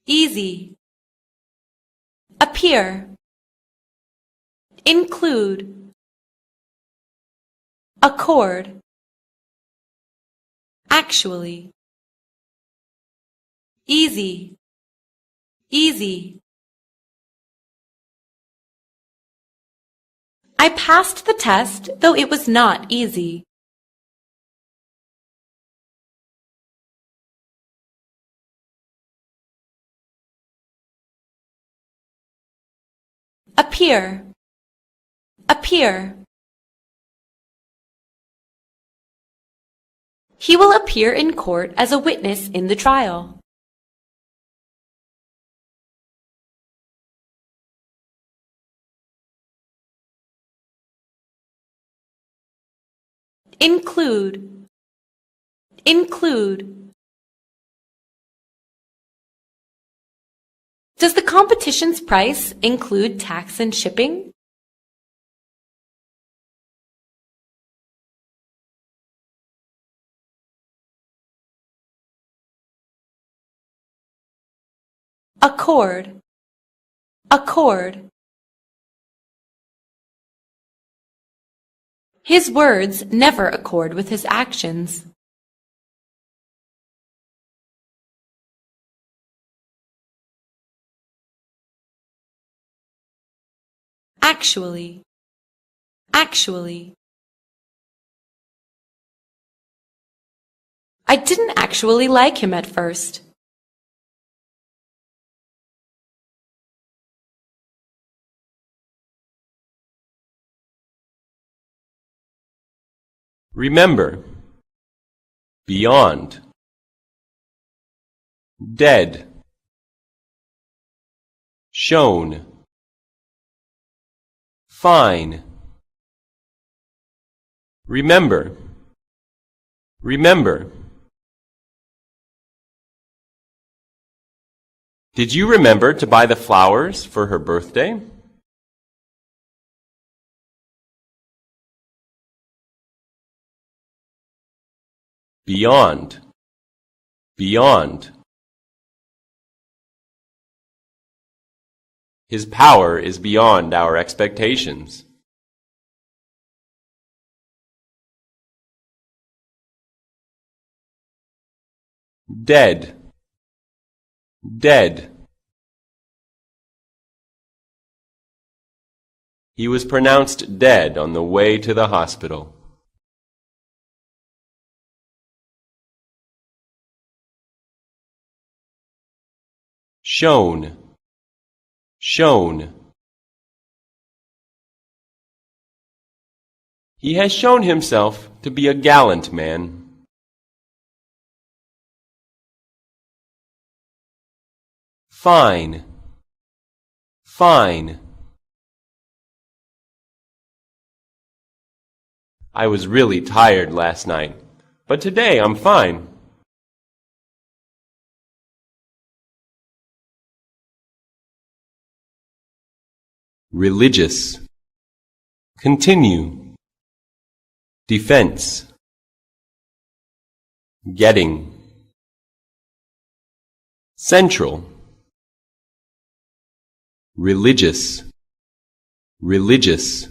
[SPEAKER 7] Easy. Appear. Include. Accord. Actually. Easy. Easy. I passed the test, though it was not easy. Appear. Appear. He will appear in court as a witness in the trial. Include. Include. Does the competition's price include tax and shipping? Accord. Accord. His words never accord with his actions. Actually. Actually. I didn't actually like him at first.
[SPEAKER 8] Remember. Beyond. Dead. Shown. Fine. Remember. Remember. Did you remember to buy the flowers for her birthday? Beyond. Beyond. His power is beyond our expectations. Dead. Dead. He was pronounced dead on the way to the hospital. Shown. Shown. He has shown himself to be a gallant man. Fine. Fine. I was really tired last night, but today I'm fine. Religious. Continue. Defense. Getting. Central. Religious. Religious.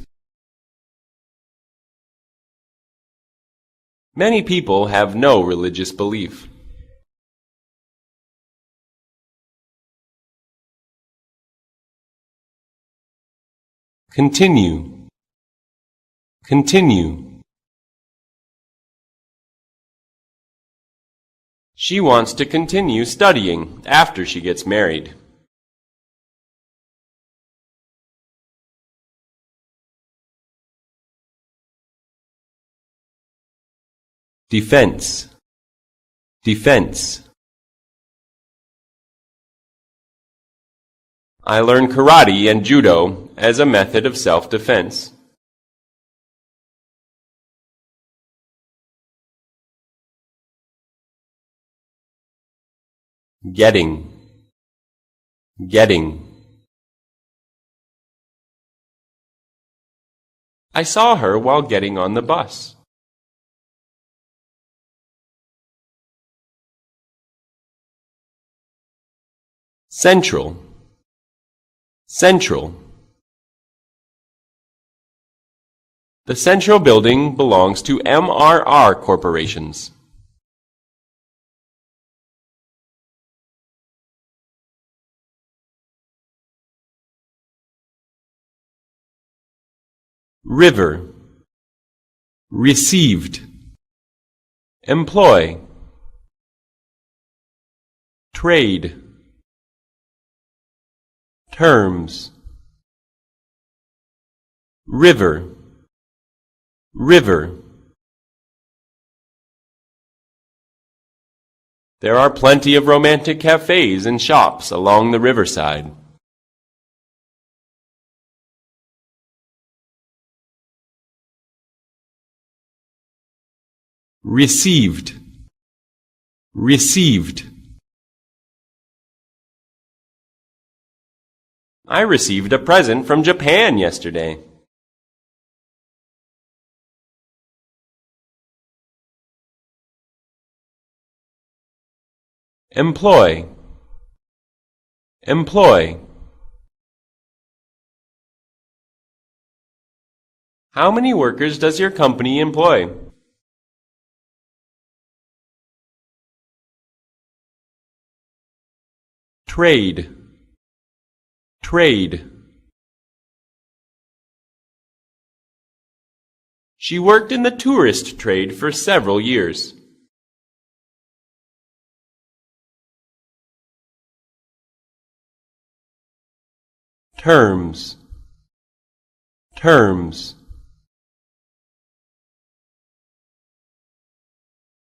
[SPEAKER 8] Many people have no religious belief. Continue. Continue. She wants to continue studying after she gets married. Defense. Defense. I learn karate and judo as a method of self-defense. Getting. Getting. I saw her while getting on the bus. Central. Central. The Central Building belongs to MRR Corporations. River. Received. Employ. Trade. Terms. River. River. There are plenty of romantic cafes and shops along the riverside. Received. Received. I received a present from Japan yesterday. Employ. Employ. How many workers does your company employ? Trade. Trade. She worked in the tourist trade for several years. Terms. Terms.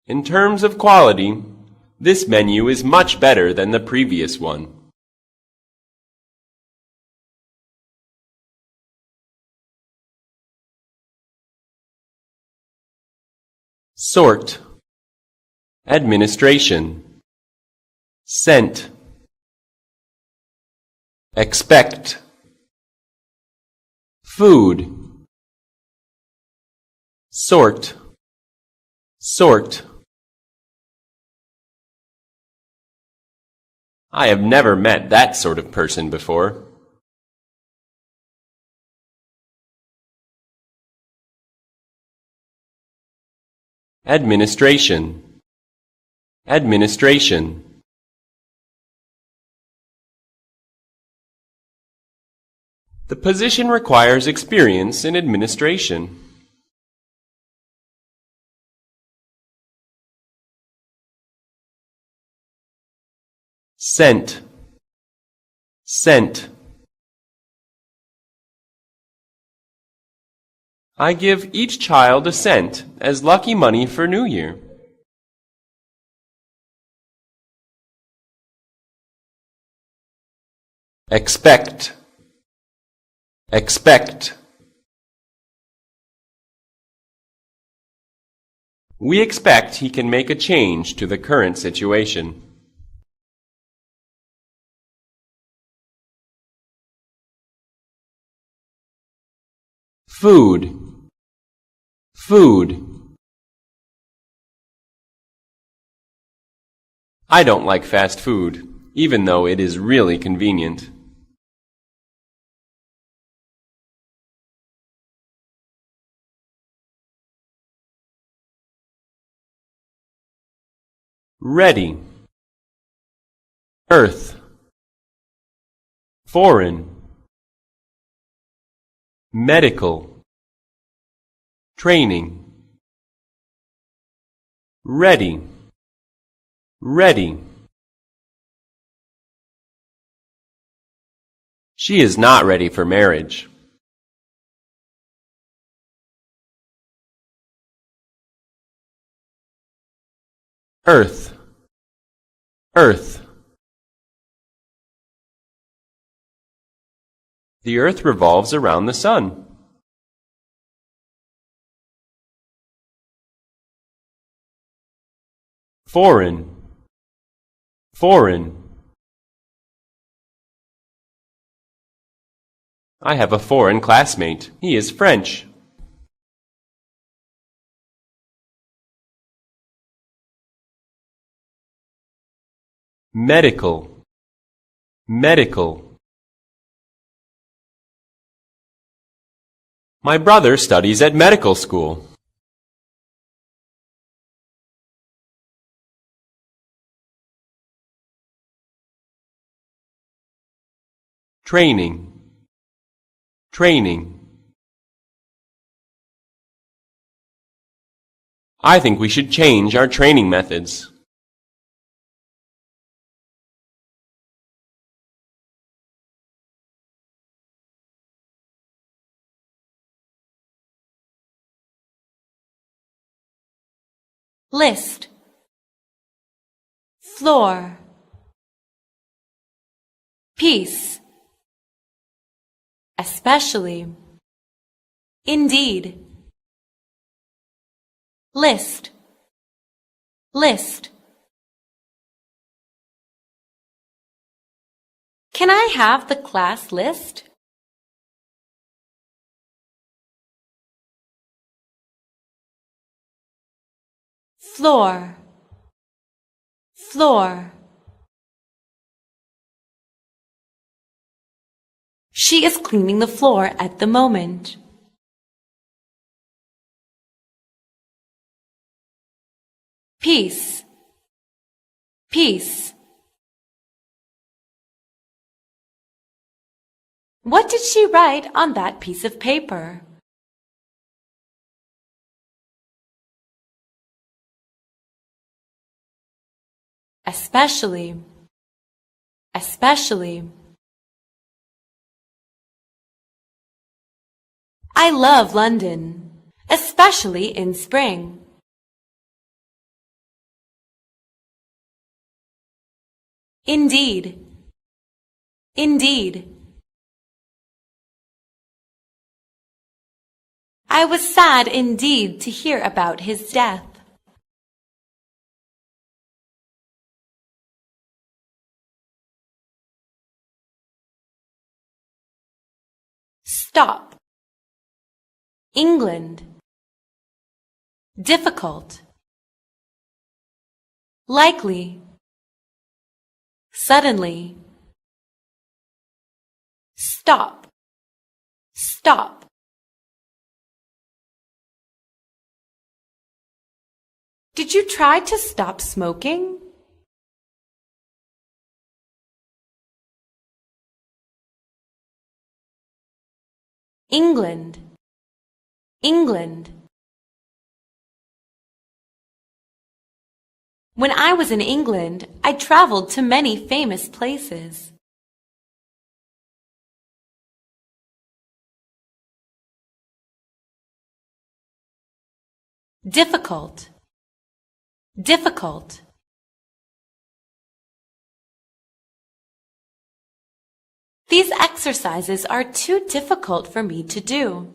[SPEAKER 8] In terms of quality, this menu is much better than the previous one. Sort. Administration. Sent. Expect. Food. Sort. Sort. I have never met that sort of person before. Administration. Administration. The position requires experience in administration. Sent. Sent. I give each child a cent as lucky money for New Year. Expect. Expect. We expect he can make a change to the current situation. Food. Food. I don't like fast food, even though it is really convenient. Ready. Earth. Foreign. Medical. Training. Ready. Ready. She is not ready for marriage. Earth. Earth. The earth revolves around the sun. Foreign. Foreign. I have a foreign classmate. He is French. Medical. Medical. My brother studies at medical school. Training. Training. I think we should change our training methods.
[SPEAKER 7] List. Floor. Peace. Especially. Indeed. List. List. Can I have the class list? Floor. Floor. She is cleaning the floor at the moment. peace, peace. What did she write on that piece of paper? Especially, especially. I love London, especially in spring. Indeed, indeed. I was sad indeed to hear about his death. Stop. England. Difficult. Likely. Suddenly. Stop. Stop. Did you try to stop smoking? England, England. When I was in England, I traveled to many famous places. Difficult, difficult. These exercises are too difficult for me to do.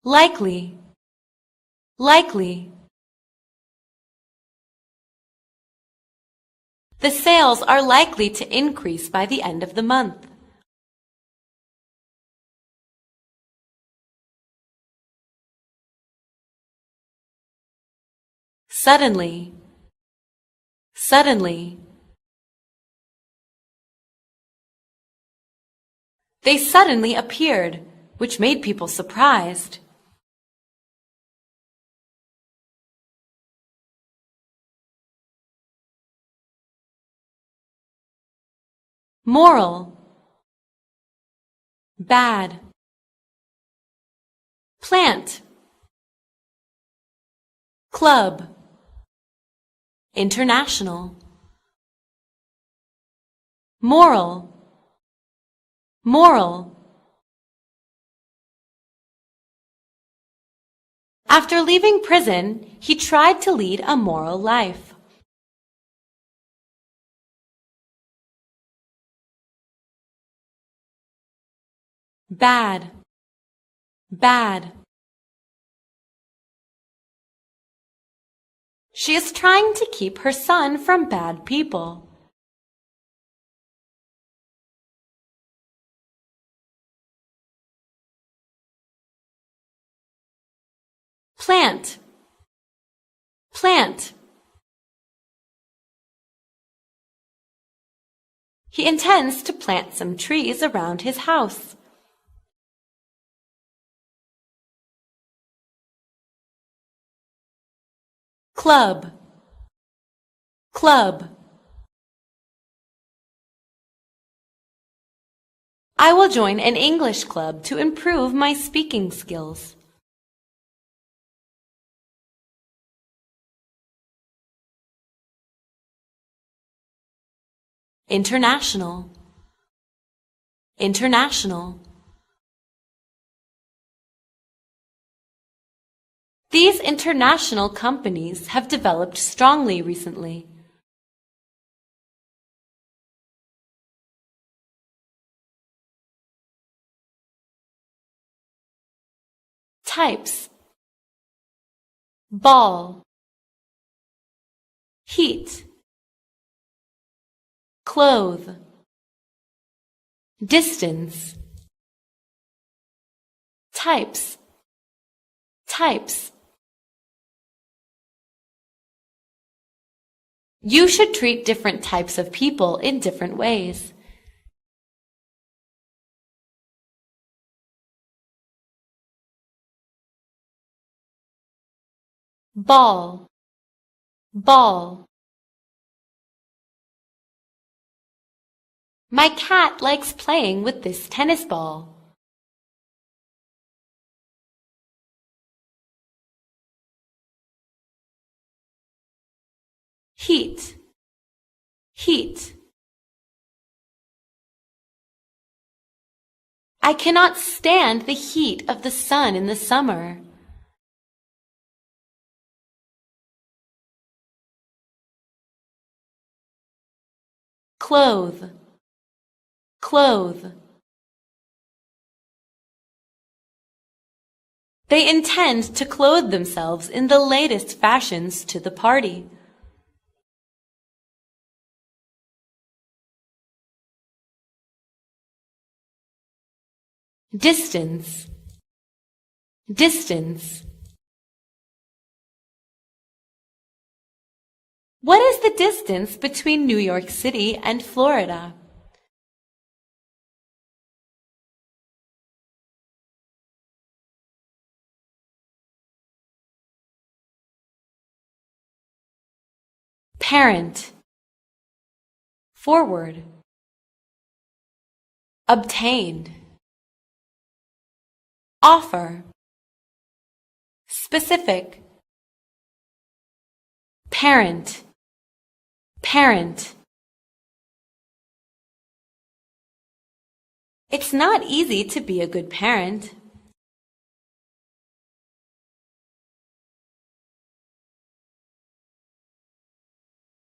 [SPEAKER 7] Likely, likely. The sales are likely to increase by the end of the month. Suddenly, suddenly. They suddenly appeared, which made people surprised. Moral. Bad. Plant. Club. International. Moral. Moral. After leaving prison, he tried to lead a moral life. Bad. Bad. She is trying to keep her son from bad people. Plant. Plant. He intends to plant some trees around his house. Club. Club. I will join an English club to improve my speaking skills. International. International. These international companies have developed strongly recently. Types. Ball. Heat. Clothe. Distance. Types. Types. You should treat different types of people in different ways. ball, ball. My cat likes playing with this tennis ball. Heat, heat. I cannot stand the heat of the sun in the summer. Clothe, clothe. They intend to clothe themselves in the latest fashions to the party. Distance, distance. What is the distance between New York City and Florida? Parent, forward. Obtained. Offer, specific. Parent, parent. It's not easy to be a good parent.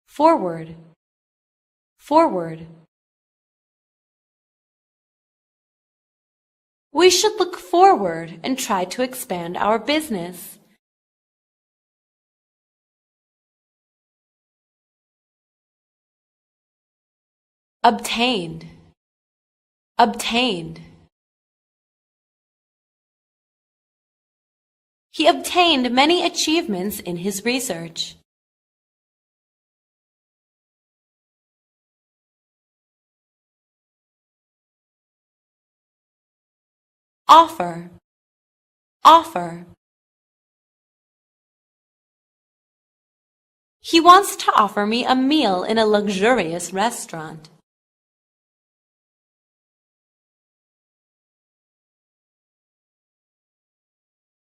[SPEAKER 7] Forward, forward. We should look forward and try to expand our business. Obtained, obtained. He obtained many achievements in his research. Offer, offer. He wants to offer me a meal in a luxurious restaurant.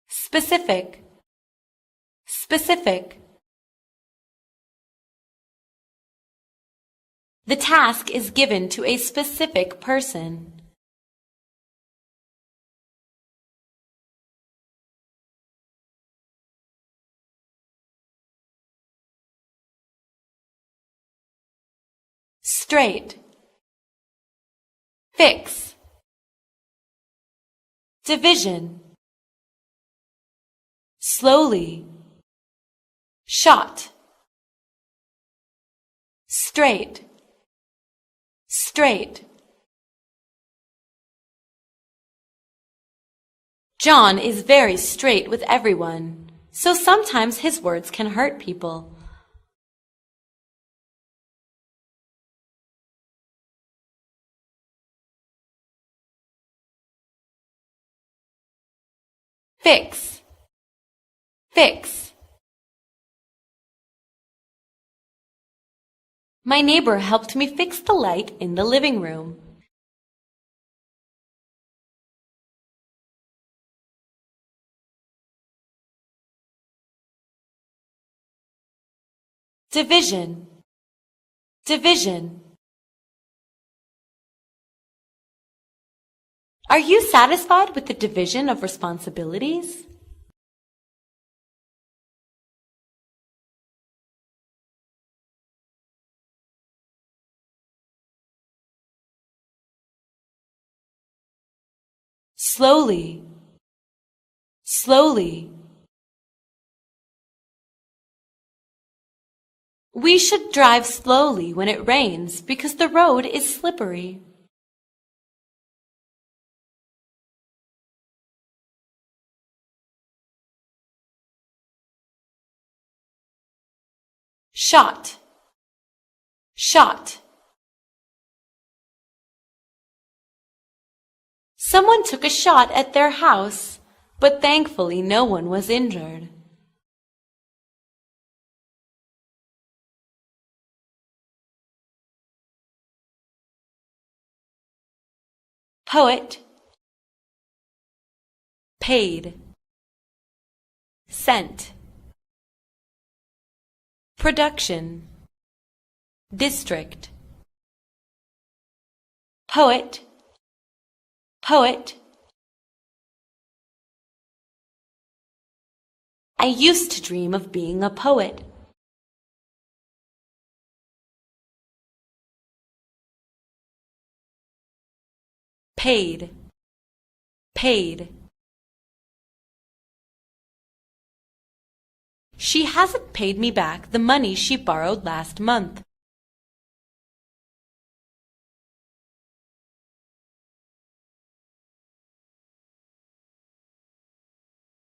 [SPEAKER 7] Specific, specific. The task is given to a specific person. Straight, fix. Division, slowly. Shot, straight, straight. John is very straight with everyone, so sometimes his words can hurt people. Fix, fix. My neighbor helped me fix the light in the living room. Division, division. Are you satisfied with the division of responsibilities? Slowly, slowly. We should drive slowly when it rains because the road is slippery. Shot, shot. Someone took a shot at their house, but thankfully no one was injured. poet, paid, sent, production, district, poet, poet. I used to dream of being a poet. Paid, paid. She hasn't paid me back the money she borrowed last month.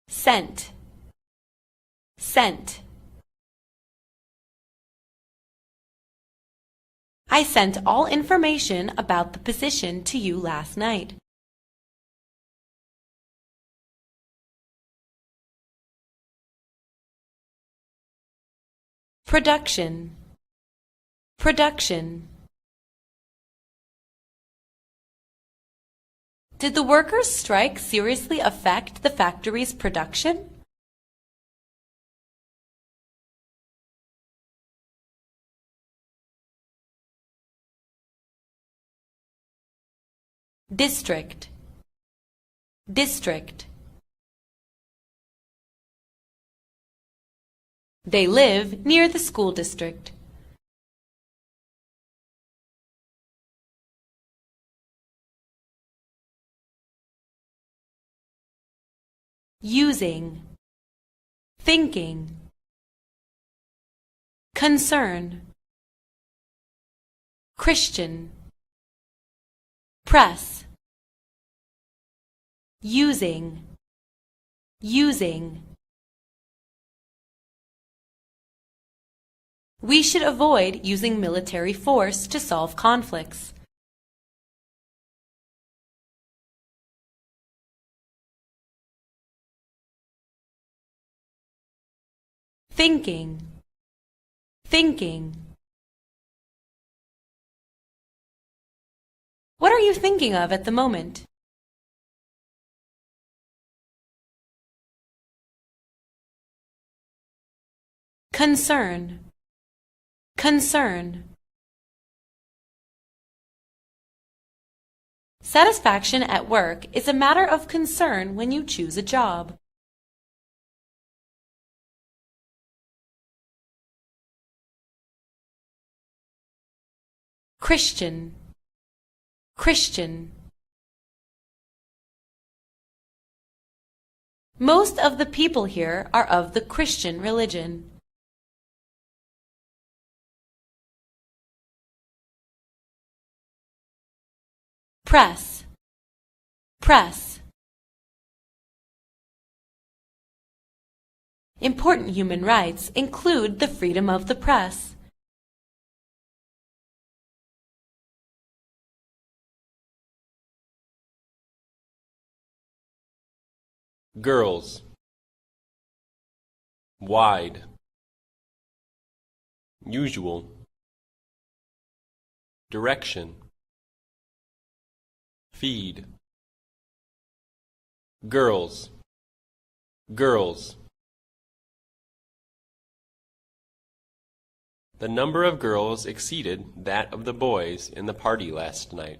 [SPEAKER 7] Sent, sent. I sent all information about the position to you last night. Production, production. Did the workers' strike seriously affect the factory's production? District, district. They live near the school district. Using, thinking, concern, Christian, press, using, using. We should avoid using military force to solve conflicts. Thinking, thinking. What are you thinking of at the moment? Concern, concern. Satisfaction at work is a matter of concern when you choose a job. Christian, Christian. Most of the people here are of the Christian religion. Press, press. Important human rights include the freedom of the press.
[SPEAKER 8] Girls. Wide. Usual. Direction. Feed. Girls. Girls. The number of girls exceeded that of the boys in the party last night.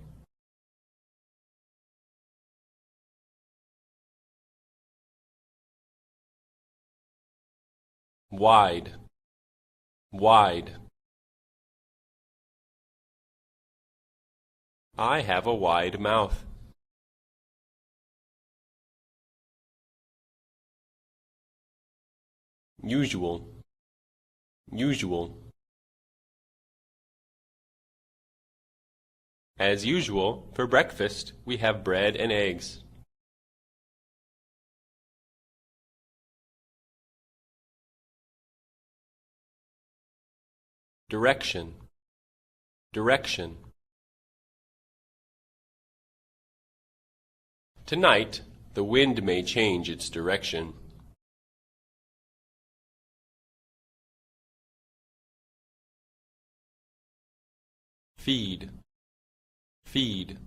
[SPEAKER 8] Wide, wide. I have a wide mouth. Usual, usual. As usual, for breakfast, we have bread and eggs. Direction, direction. Tonight, the wind may change its direction. Feed, feed.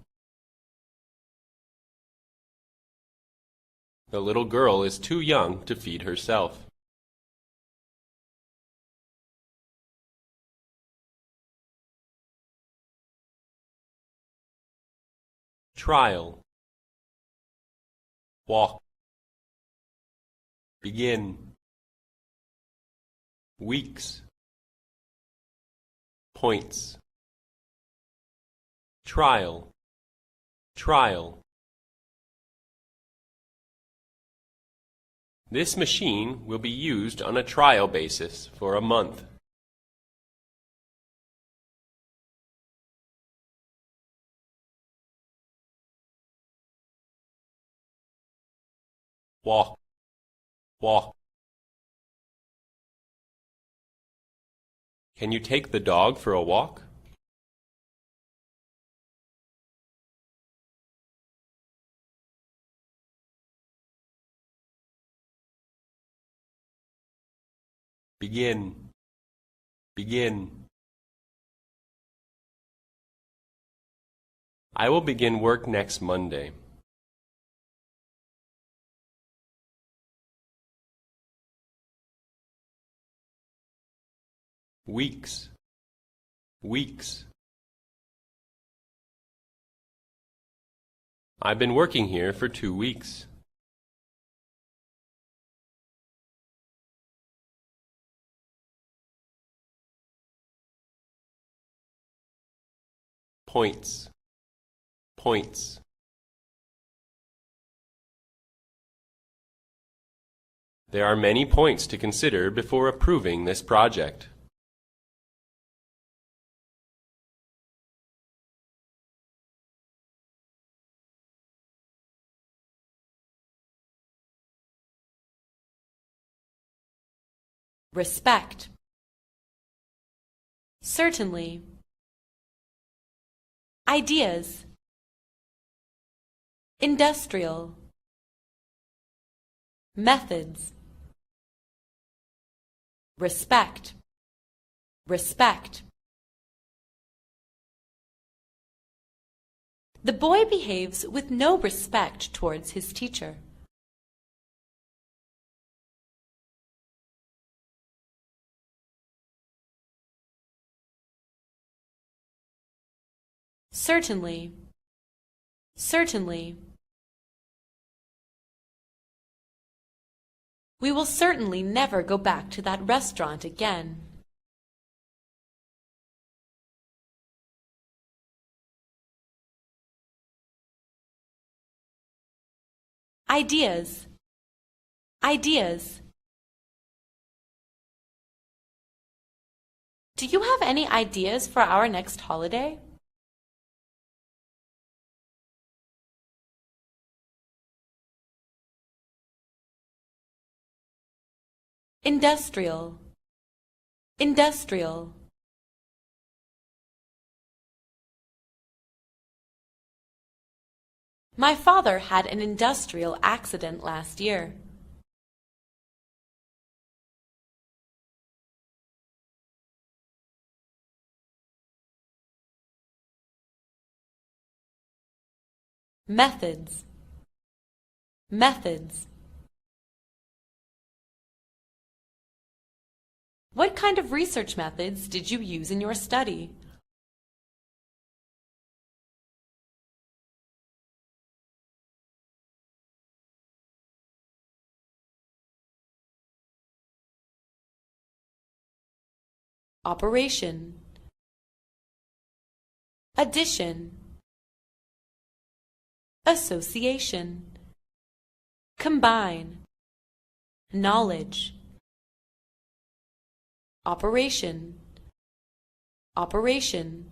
[SPEAKER 8] The little girl is too young to feed herself. Trial. Walk. Begin. Weeks. Points. Trial. Trial. This machine will be used on a trial basis for a month. Walk. Walk. Can you take the dog for a walk? Begin. Begin. I will begin work next Monday. Weeks. Weeks. I've been working here for 2 weeks. Points. Points. There are many points to consider before approving this project.
[SPEAKER 7] Respect. Certainly. Ideas. Industrial. Methods. Respect. Respect. The boy behaves with no respect towards his teacher. Certainly. Certainly. We will certainly never go back to that restaurant again. Ideas. Ideas. Do you have any ideas for our next holiday? Industrial. Industrial. My father had an industrial accident last year. Methods. Methods. What kind of research methods did you use in your study? Operation. Addition. Association. Combine. Knowledge. Operation. Operation.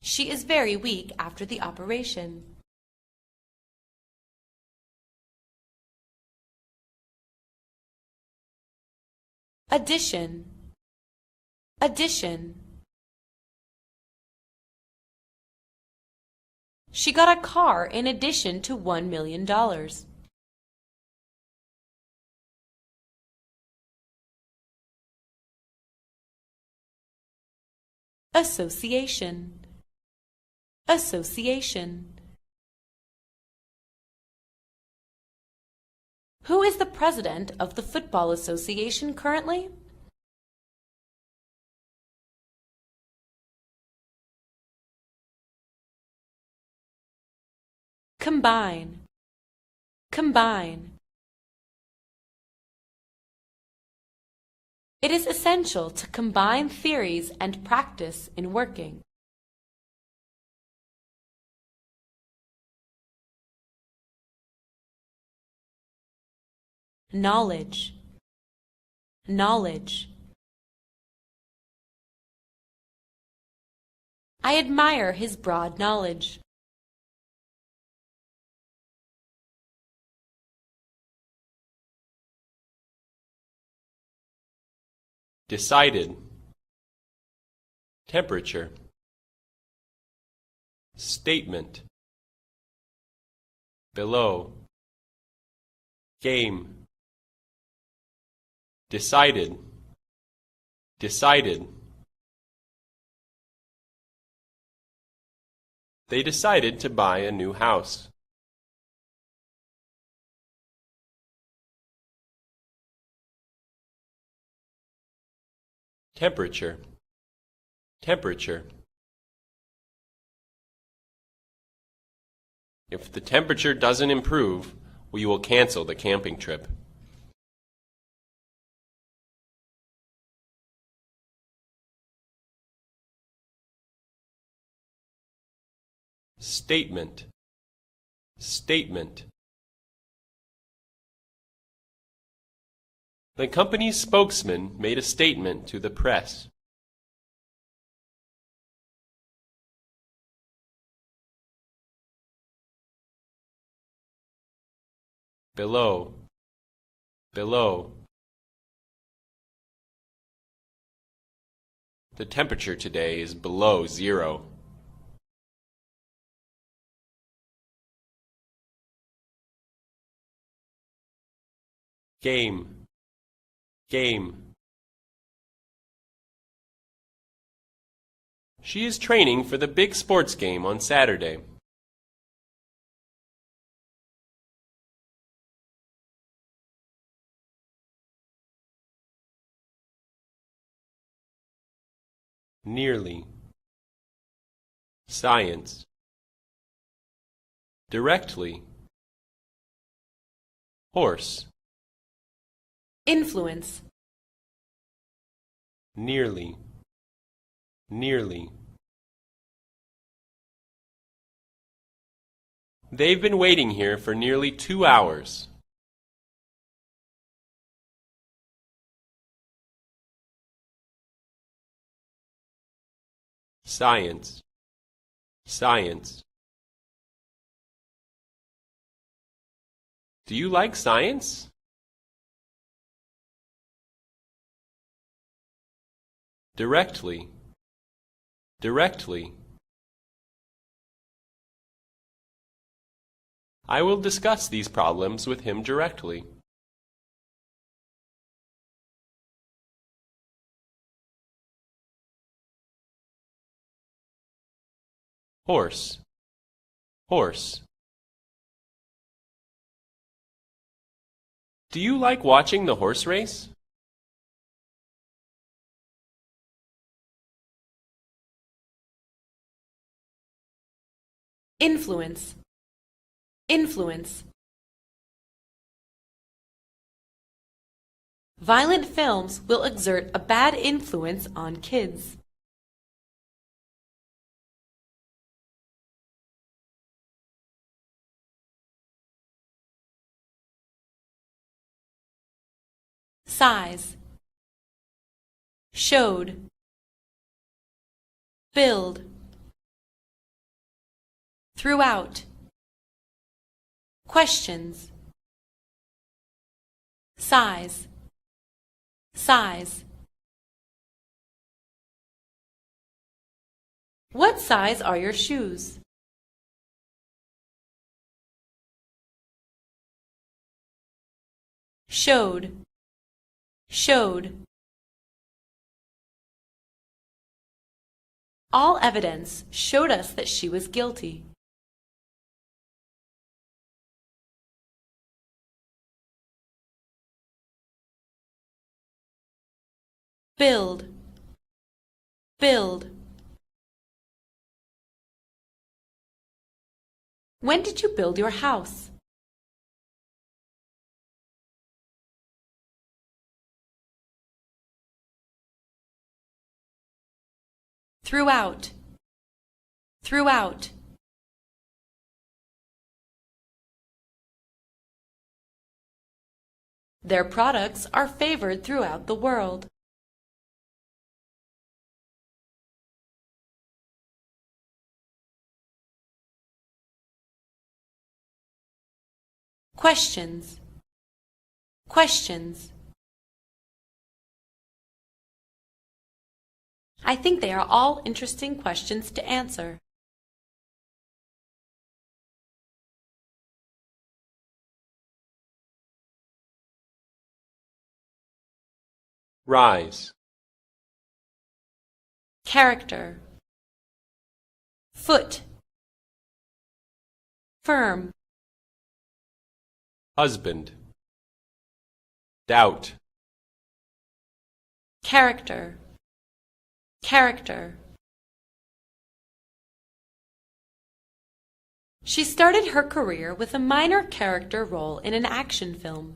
[SPEAKER 7] She is very weak after the operation. Addition. Addition. She got a car in addition to $1 million. Association. Association. Who is the president of the Football Association currently? Combine. Combine. It is essential to combine theories and practice in working. Knowledge. Knowledge. I admire his broad knowledge.
[SPEAKER 8] Decided. Temperature. Statement. Below. Game. Decided. Decided. They decided to buy a new house. Temperature. Temperature. If the temperature doesn't improve, we will cancel the camping trip. Statement. Statement. The company's spokesman made a statement to the press. Below. Below. The temperature today is below 0. Game. Game. She is training for the big sports game on Saturday. Nearly. Science. Directly. Horse.
[SPEAKER 7] Influence.
[SPEAKER 8] Nearly. Nearly. They've been waiting here for nearly 2 hours. Science. Science. Do you like science? Directly. Directly. I will discuss these problems with him directly. Horse. Horse. Do you like watching the horse race?
[SPEAKER 7] Influence. Influence. Violent films will exert a bad influence on kids. Size. Showed. Build. Throughout. Questions. Size. Size. What size are your shoes? Showed. Showed. All evidence showed us that she was guilty. build, build. When did you build your house? Throughout, throughout. Their products are favored throughout the world. Questions, questions. I think they are all interesting questions to answer.
[SPEAKER 8] Rise.
[SPEAKER 7] Character, foot, firm,
[SPEAKER 8] Husband. Doubt.
[SPEAKER 7] character, character. She started her career with a minor character role in an action film.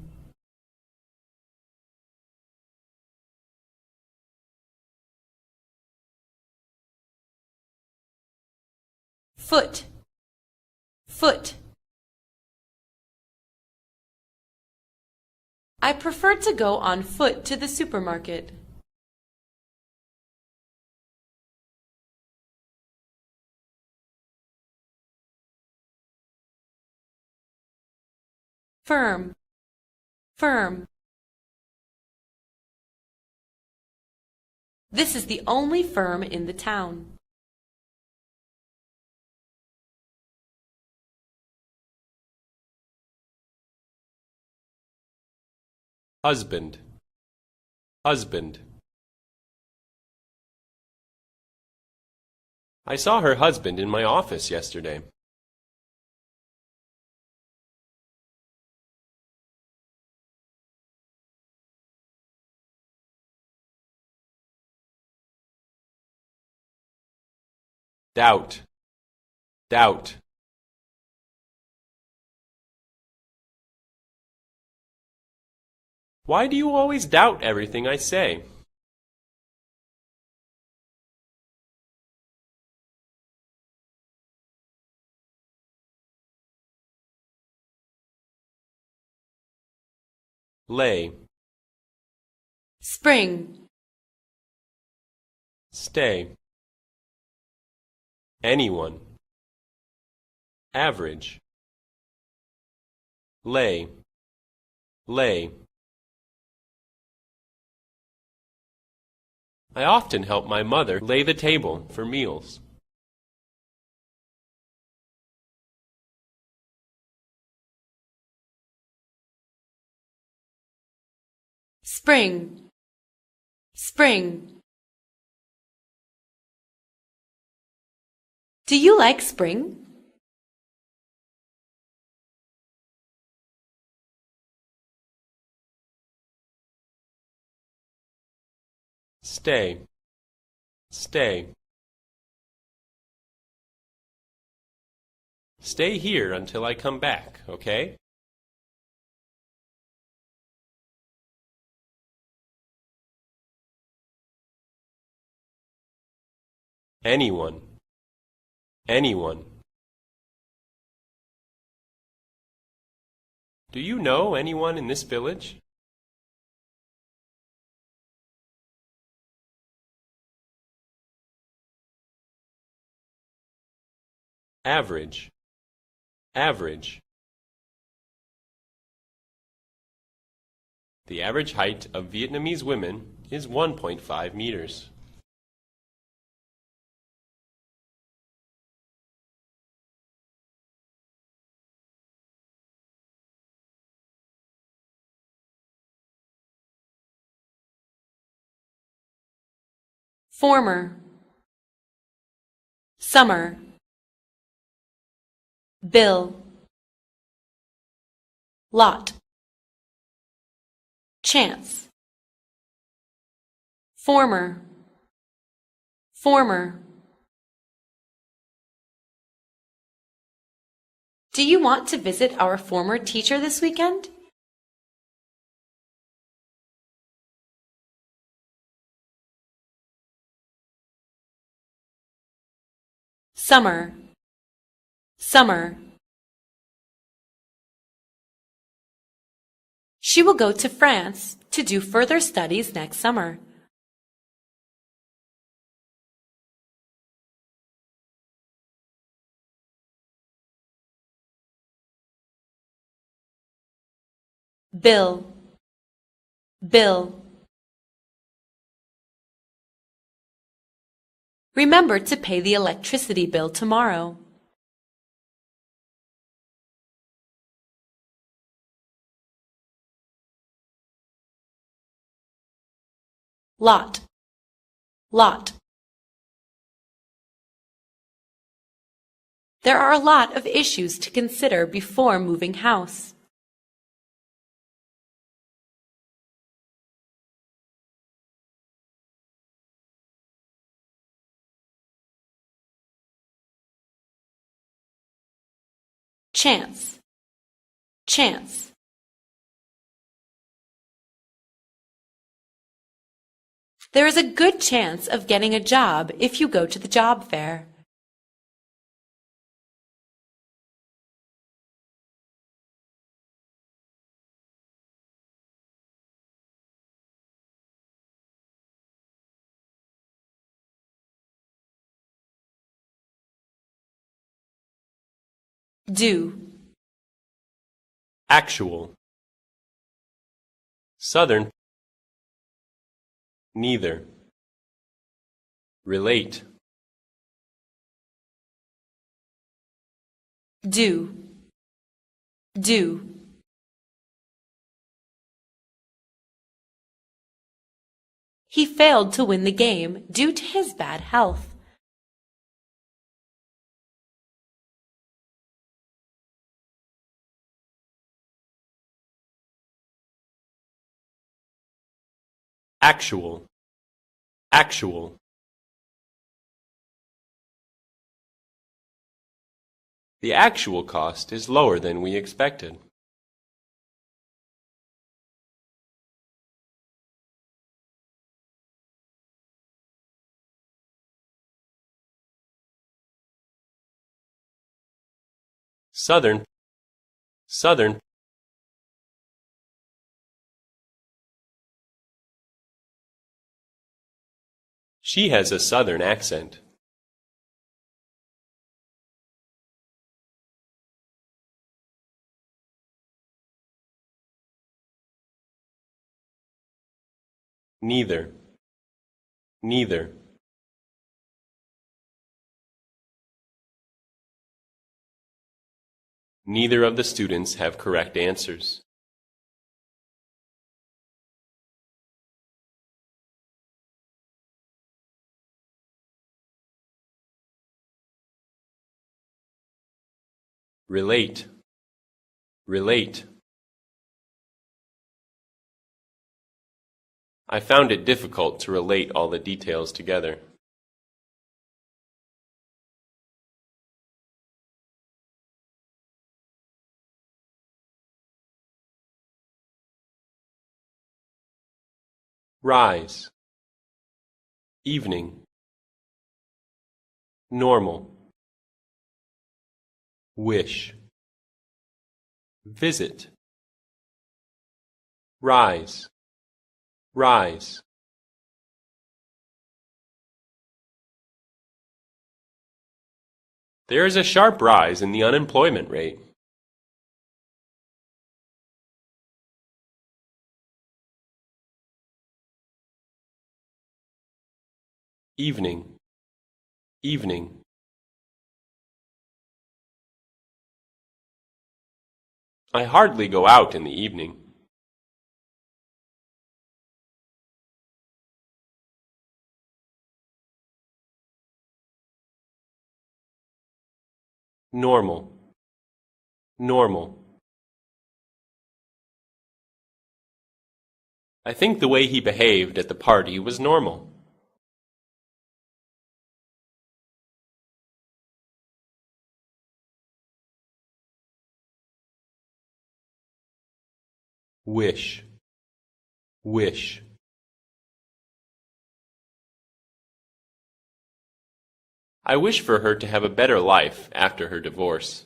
[SPEAKER 7] Foot, foot. I prefer to go on foot to the supermarket. Firm, firm. This is the only firm in the town.
[SPEAKER 8] Husband. Husband. I saw her husband in my office yesterday. Doubt. Doubt. Why do you always doubt everything I say? Lay.
[SPEAKER 7] Spring,
[SPEAKER 8] Stay. Anyone. Average. Lay. Lay. I often help my mother lay the table for meals.
[SPEAKER 7] spring, spring. Do you like spring?
[SPEAKER 8] Stay. Stay. Stay here until I come back, okay? Anyone. Anyone. Do you know anyone in this village? Average. Average. The average height of Vietnamese women is 1.5 meters.
[SPEAKER 7] Former, summer, bill, lot, chance, former, former. Do you want to visit our former teacher this weekend? Summer, summer. She will go to France to do further studies next summer. Bill, bill. Remember to pay the electricity bill tomorrow. Lot, lot. There are a lot of issues to consider before moving house. Chance, chance. There is a good chance of getting a job if you go to the job fair. Do,
[SPEAKER 8] Actual. Southern. Neither. Relate.
[SPEAKER 7] do, do. He failed to win the game due to his bad health.
[SPEAKER 8] Actual. Actual. The actual cost is lower than we expected. Southern. Southern. She has a southern accent. Neither. Neither. Neither of the students have correct answers. Relate. Relate. I found it difficult to relate all the details together. Rise. Evening. Normal. Wish. Visit. Rise. Rise. There is a sharp rise in the unemployment rate. Evening. Evening. I hardly go out in the evening. Normal. Normal. I think the way he behaved at the party was normal. Wish, wish. I wish for her to have a better life after her divorce.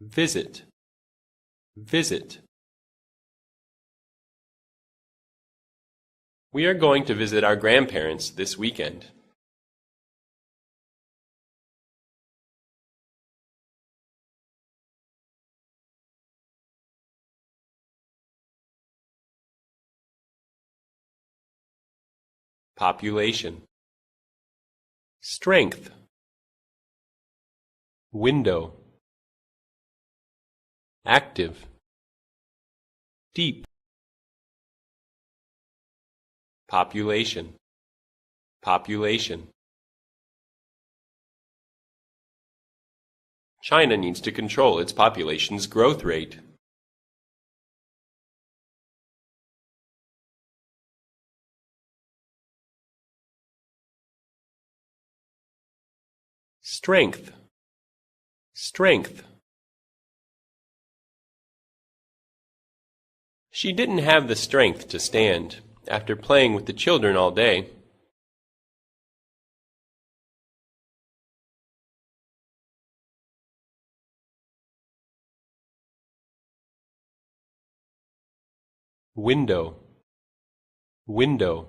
[SPEAKER 8] Visit, visit. We are going to visit our grandparents this weekend. Population. Strength. Window. Active. Deep. Population. Population. China needs to control its population's growth rate. Strength. Strength. She didn't have the strength to stand after playing with the children all day. Window. Window.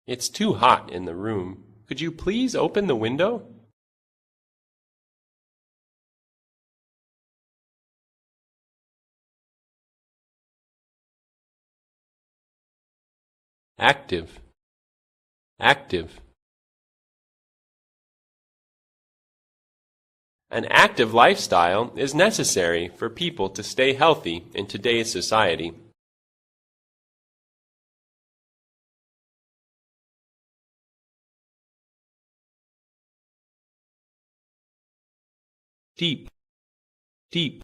[SPEAKER 8] It's too hot in the room. Could you please open the window? Active. Active. An active lifestyle is necessary for people to stay healthy in today's society. Deep. Deep.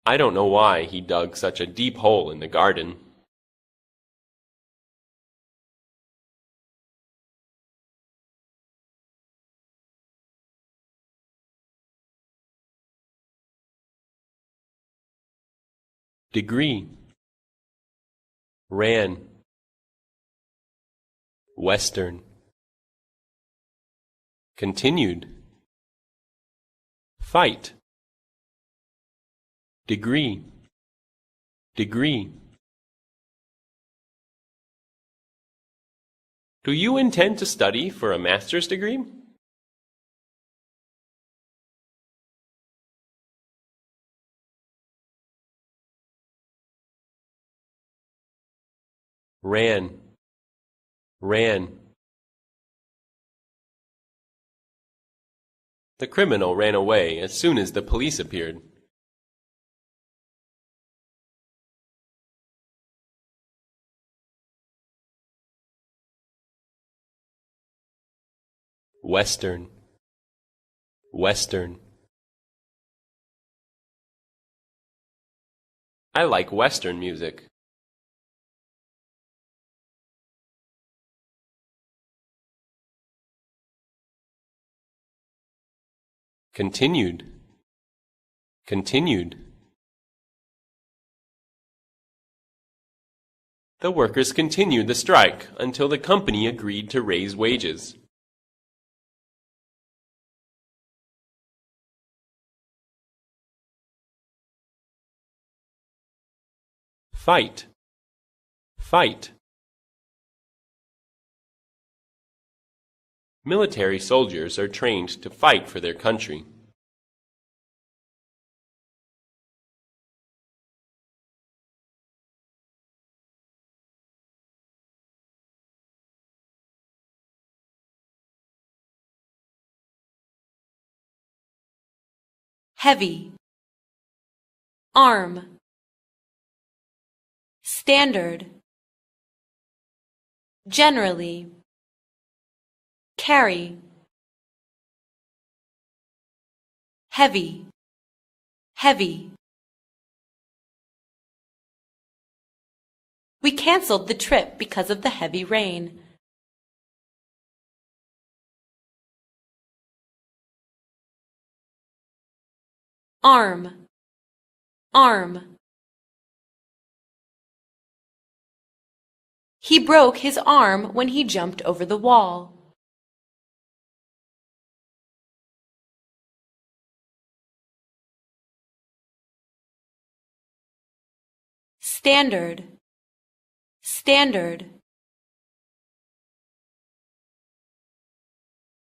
[SPEAKER 8] I don't know why he dug such a deep hole in the garden. Degree. Ran. Western. Continued. Fight. Degree. Degree. Do you intend to study for a master's degree? Ran. Ran. The criminal ran away as soon as the police appeared. Western. Western. I like Western music. Continued. Continued. The workers continued the strike until the company agreed to raise wages. Fight. Fight. Military soldiers are trained to fight for their country.
[SPEAKER 7] Heavy. Arm. standard, generally, carry, heavy, heavy. We canceled the trip because of the heavy rain. Arm, arm. He broke his arm when he jumped over the wall. Standard, standard.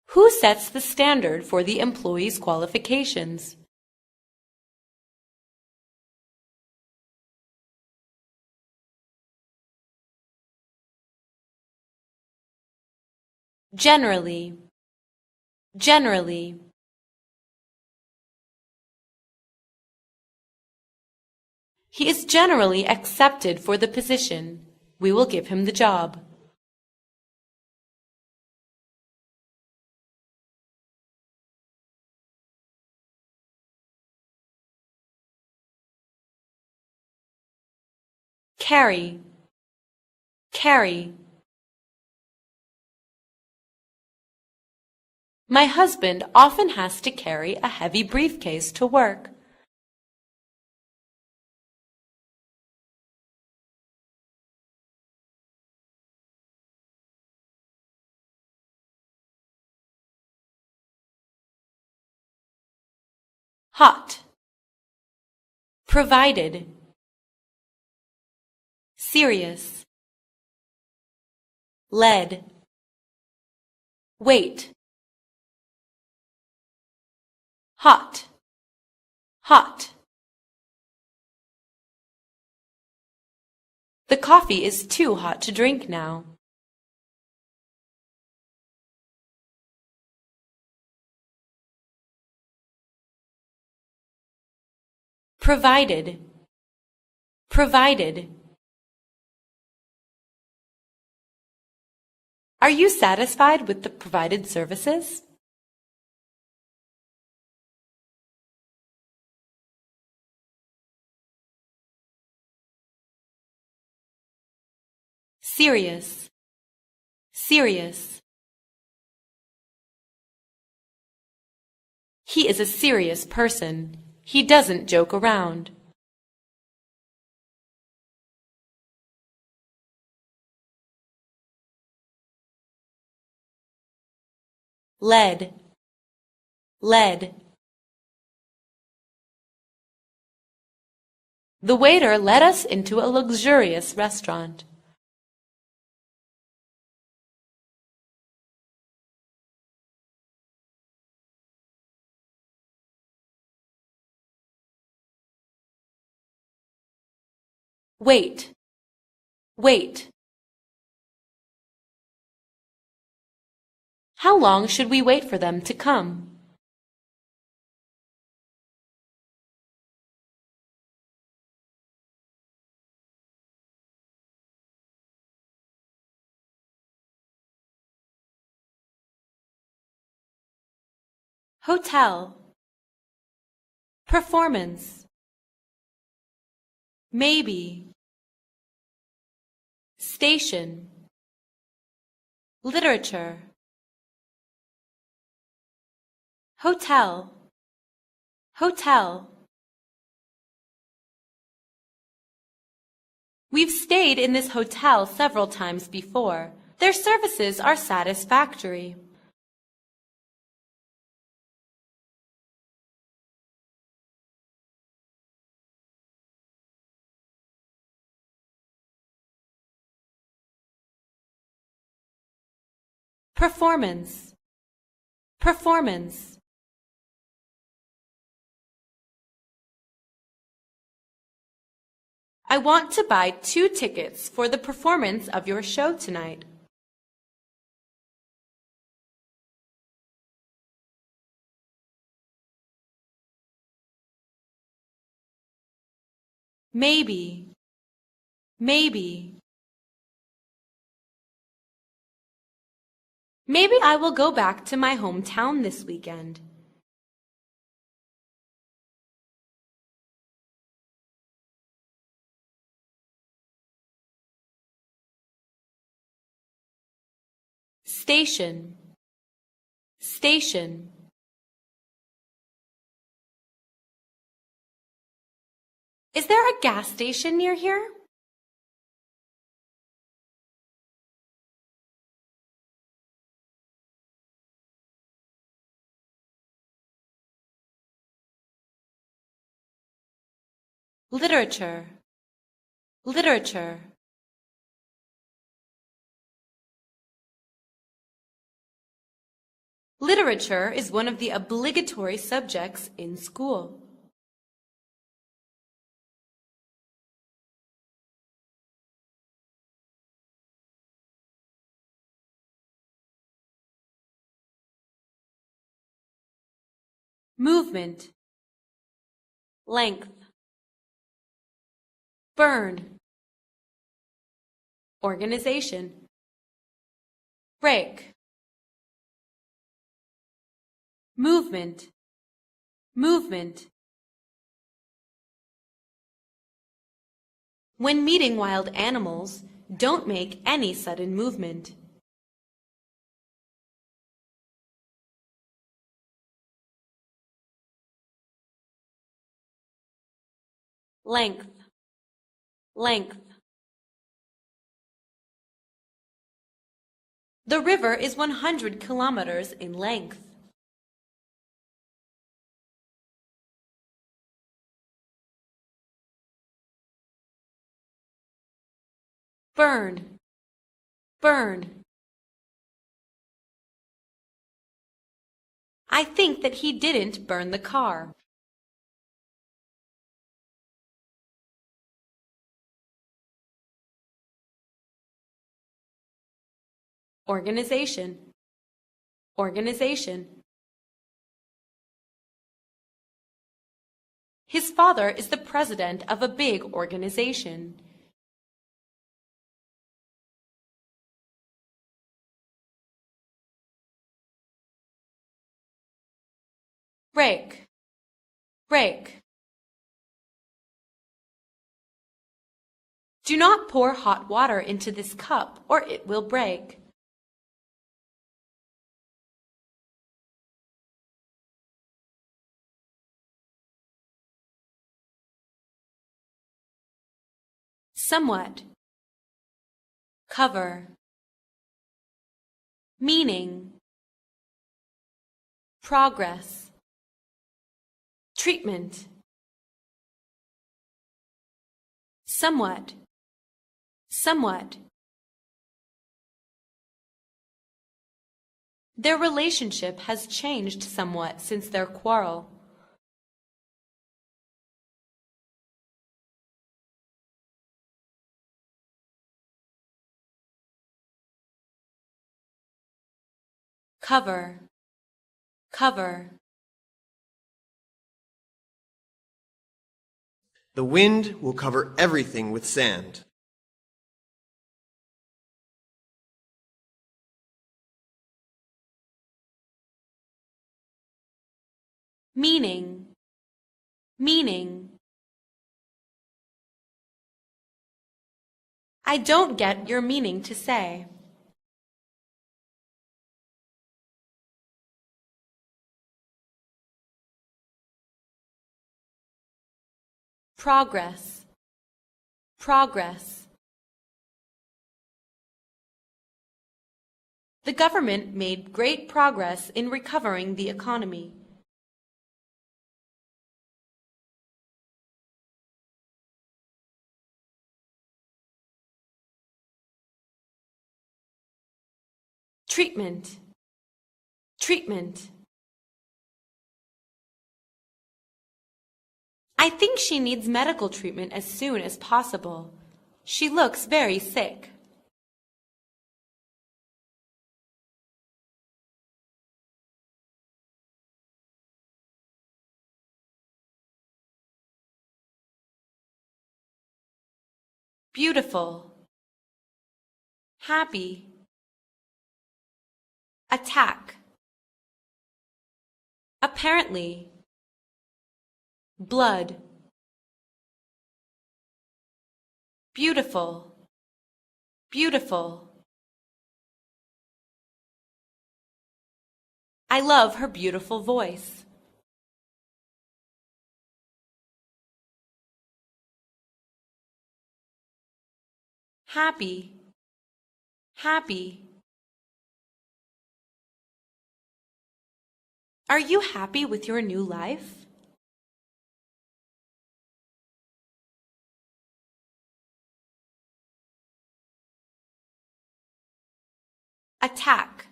[SPEAKER 7] Who sets the standard for the employee's qualifications? Generally, generally. He is generally accepted for the position. We will give him the job. Carry, carry. My husband often has to carry a heavy briefcase to work. Hot, provided, serious, lead, wait, hot, hot. The coffee is too hot to drink now. Provided, provided. Are you satisfied with the provided services? Serious, serious. He is a serious person. He doesn't joke around. Lead, lead. The waiter led us into a luxurious restaurant. Wait, wait. How long should we wait for them to come? Hotel, performance, maybe, station, literature, hotel, hotel. We've stayed in this hotel several times before. Their services are satisfactory. Performance, performance. I want to buy 2 tickets for the performance of your show tonight. Maybe, Maybe. Maybe I will go back to my hometown this weekend. Station. Station. Is there a gas station near here? Literature. Literature. Literature is one of the obligatory subjects in school. Movement. Length. Burn. Organization. Break. Movement. Movement. When meeting wild animals, don't make any sudden movement. Length. Length. The river is 100 kilometers in length. Burn. Burn. I think that he didn't burn the car. Organization. Organization. His father is the president of a big organization. Break. Break. Do not pour hot water into this cup or it will break. Somewhat. Cover. Meaning. Progress. Treatment. Somewhat. Somewhat. Their relationship has changed somewhat since their quarrel. Cover. Cover.
[SPEAKER 11] The wind will cover everything with sand.
[SPEAKER 7] Meaning. Meaning. I don't get your meaning to say. Progress. Progress. The government made great progress in recovering the economy. Treatment. Treatment. I think she needs medical treatment as soon as possible. She looks very sick. beautiful, happy, attack, apparently, blood, beautiful, beautiful. I love her beautiful voice. Happy, happy. Are you happy with your new life? Attack,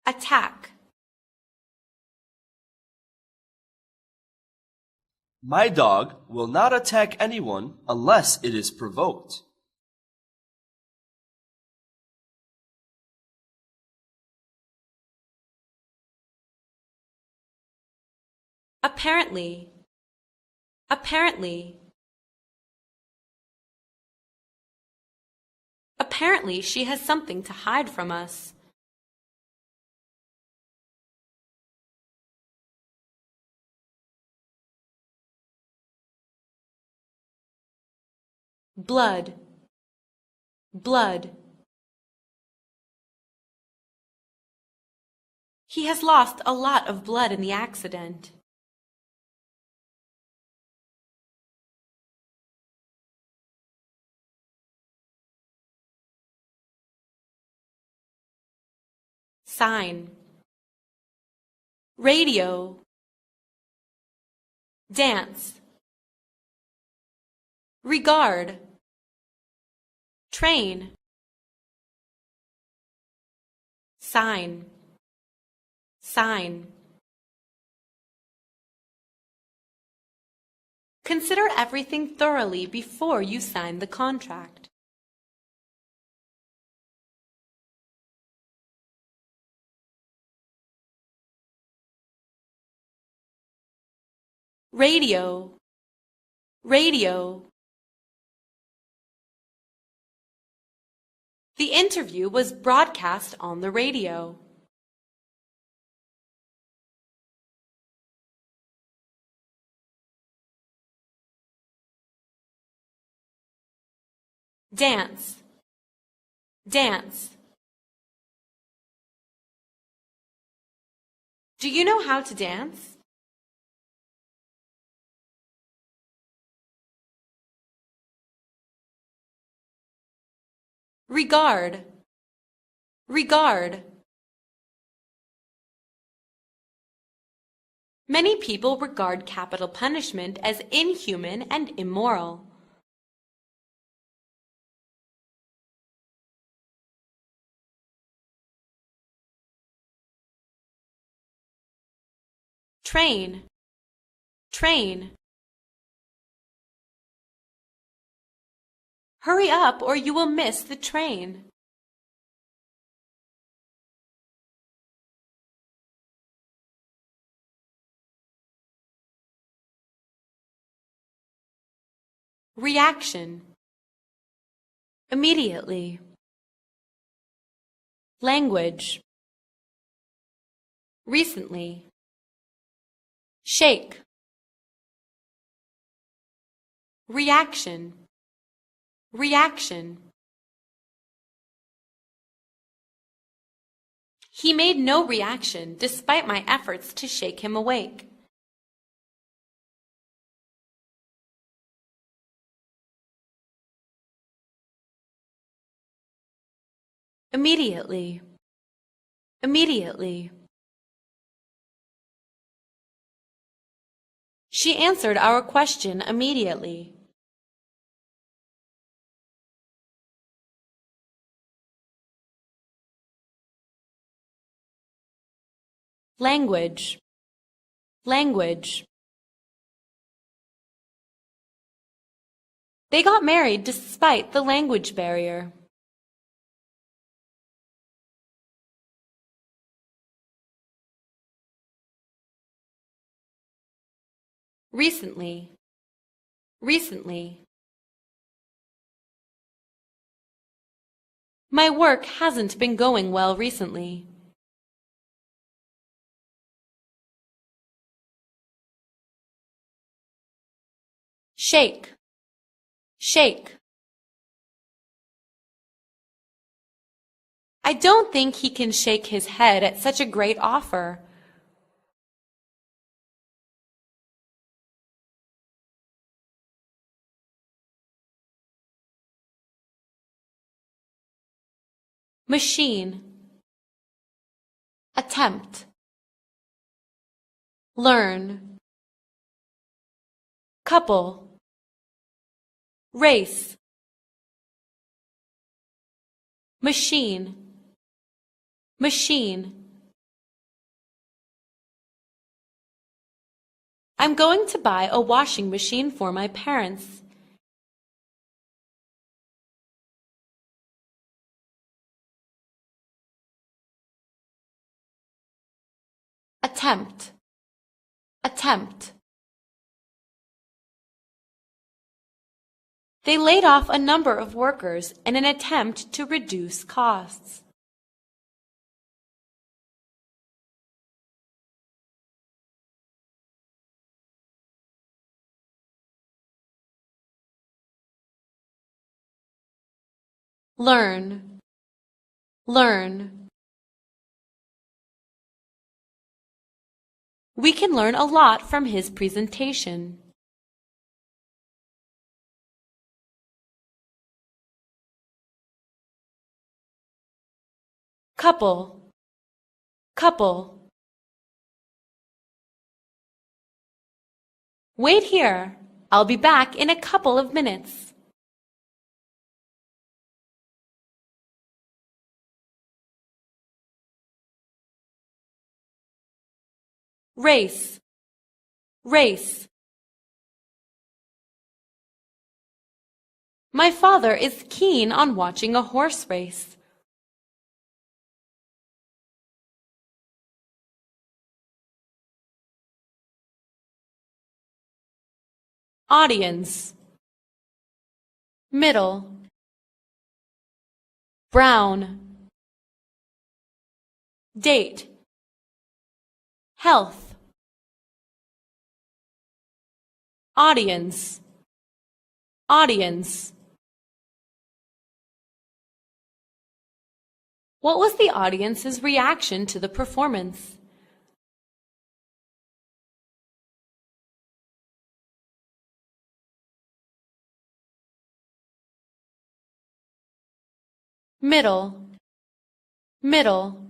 [SPEAKER 7] attack.
[SPEAKER 12] My dog will not attack anyone unless it is provoked.
[SPEAKER 7] Apparently, apparently. Apparently, she has something to hide from us. Blood, blood. He has lost a lot of blood in the accident. Sign, radio, dance, regard, train, sign, sign. Consider everything thoroughly before you sign the contract. Radio, radio. The interview was broadcast on the radio. Dance, dance. Do you know how to dance? Regard, regard. Many people regard capital punishment as inhuman and immoral. Train, train. Hurry up or you will miss the train. Reaction, immediately. Language, recently. Shake, reaction, reaction. He made no reaction despite my efforts to shake him awake. Immediately, immediately. She answered our question immediately. Language, language. They got married despite the language barrier. Recently, recently. My work hasn't been going well recently. Shake, shake. I don't think he can shake his head at such a great offer. Machine. Attempt. Learn. Couple. Race. Machine. Machine. I'm going to buy a washing machine for my parents. Attempt. Attempt. They laid off a number of workers in an attempt to reduce costs. Learn. Learn. We can learn a lot from his presentation. Couple. Couple. Wait here. I'll be back in a couple of minutes. Race. Race. My father is keen on watching a horse race. Audience. Middle. Brown. Date. Health. Audience. Audience. What was the audience's reaction to the performance? Middle. Middle.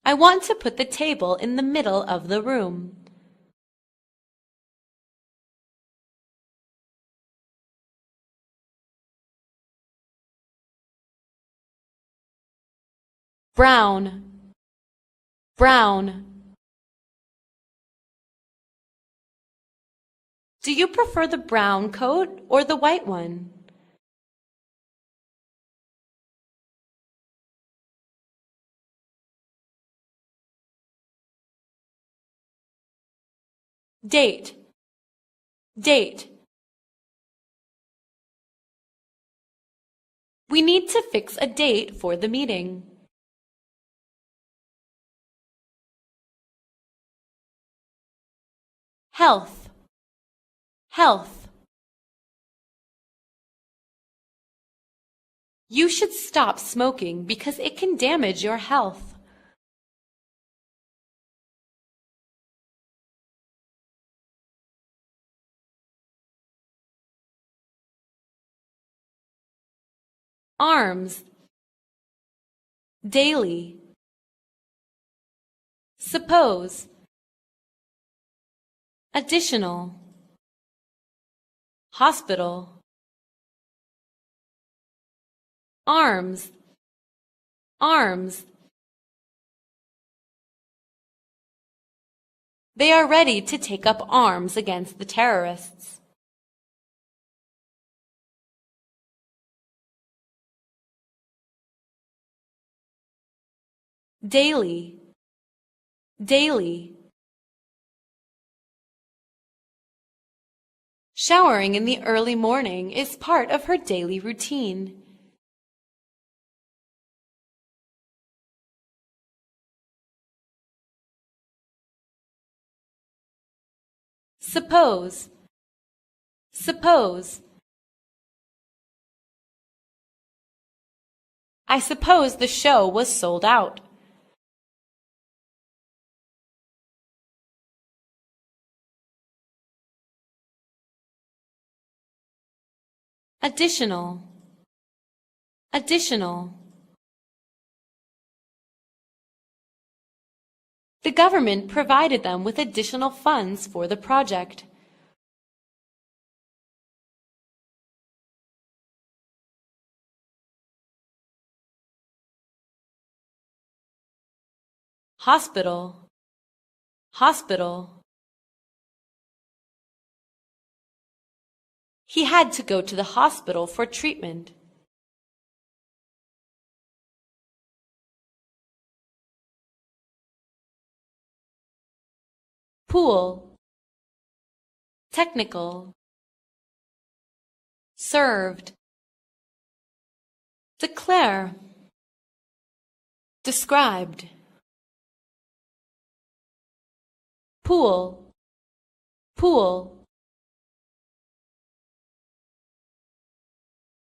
[SPEAKER 7] I want to put the table in the middle of the room. Brown. Brown. Do you prefer the brown coat or the white one? Date. Date. We need to fix a date for the meeting. Health. Health. You should stop smoking because it can damage your health. Arms. Daily. Suppose. Additional. Hospital. Arms. Arms. They are ready to take up arms against the terrorists. Daily. Daily. Showering in the early morning is part of her daily routine. Suppose. Suppose. I suppose the show was sold out. Additional. Additional. The government provided them with additional funds for the project. Hospital. Hospital. He had to go to the hospital for treatment. Pool. Technical. Served. Declare. Described. Pool. Pool.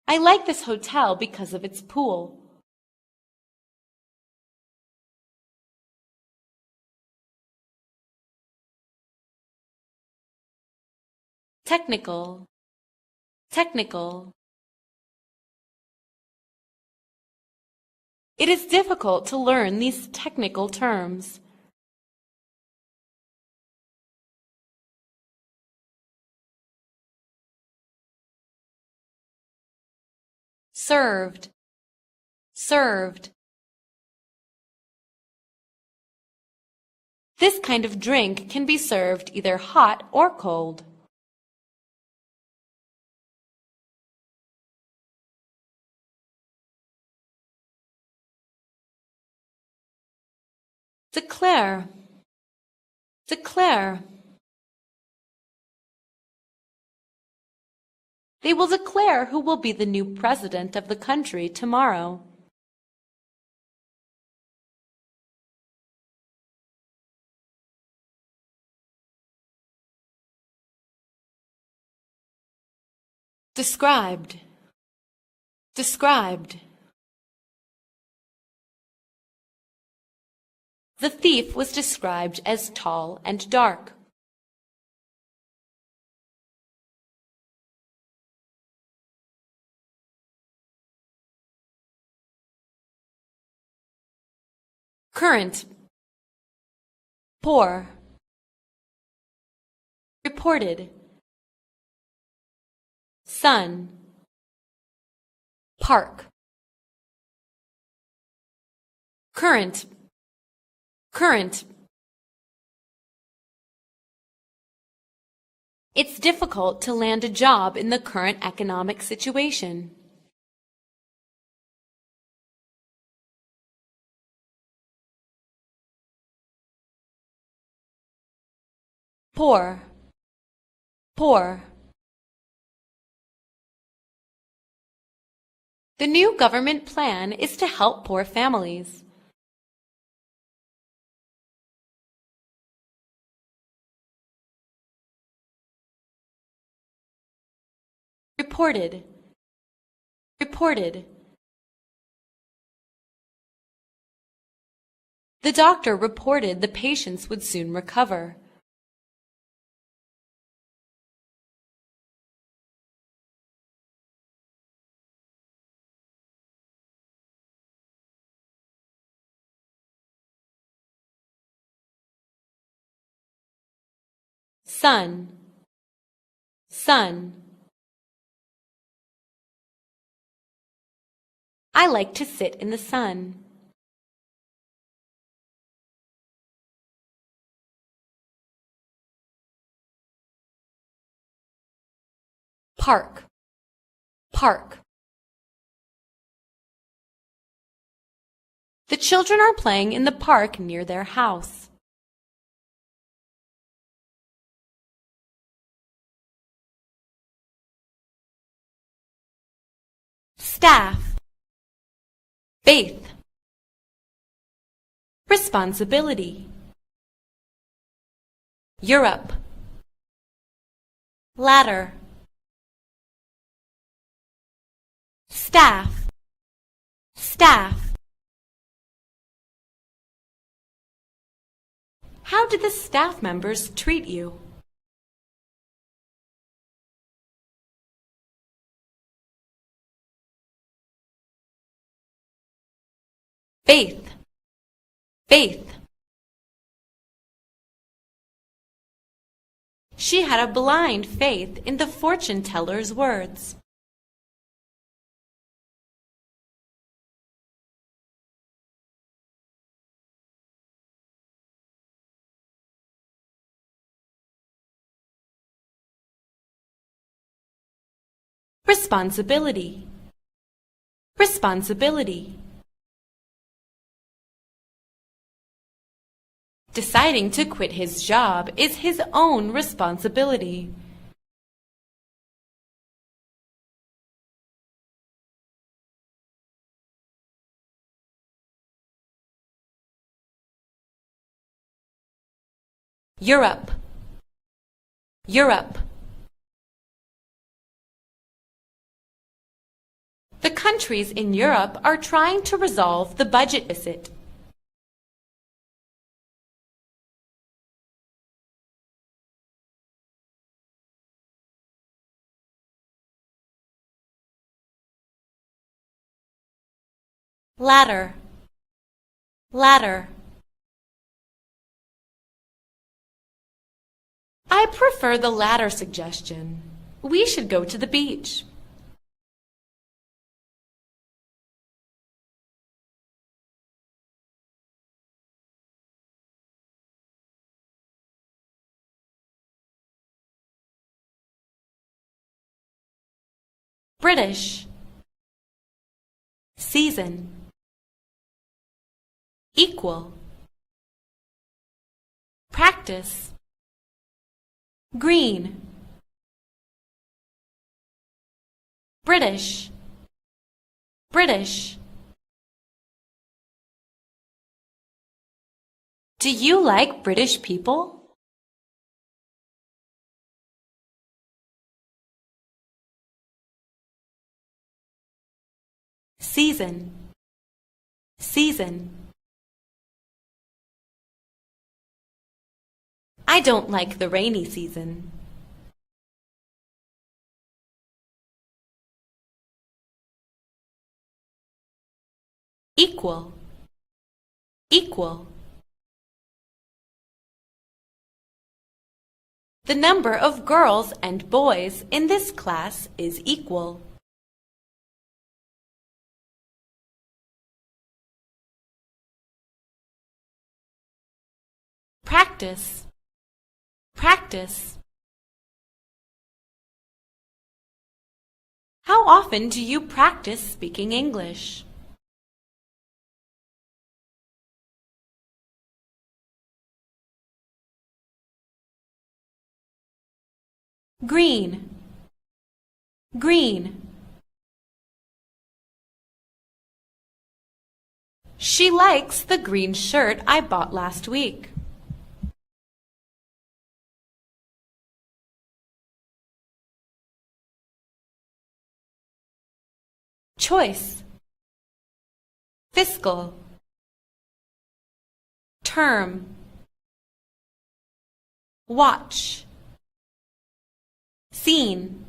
[SPEAKER 7] I like this hotel because of its pool. Technical. Technical. It is difficult to learn these technical terms. Served. Served. This kind of drink can be served either hot or cold. Declare. Declare. They will declare who will be the new president of the country tomorrow. Described. Described. The thief was described as tall and dark. Current. Poor. Reported. Sun. Park. Current. Current. It's difficult to land a job in the current economic situation. Poor. Poor. The new government plan is to help poor families. Reported. Reported. The doctor reported the patients would soon recover. Sun. Sun. I like to sit in the sun. Park. Park. The children are playing in the park near their house. staff, faith, responsibility, Europe, ladder, staff, staff. How did the staff members treat you? Faith, faith. She had a blind faith in the fortune teller's words. Responsibility, responsibility. Deciding to quit his job is his own responsibility. Europe, Europe. The countries in Europe are trying to resolve the budget deficit. Ladder, ladder. I prefer the latter suggestion. We should go to the beach. British, season, equal, practice, green, British, British. Do you like British people? Season, season. I don't like the rainy season. Equal, equal. The number of girls and boys in this class is equal. Practice, practice. How often do you practice speaking English? Green, green. She likes the green shirt I bought last week. Choice, fiscal, term, watch, scene,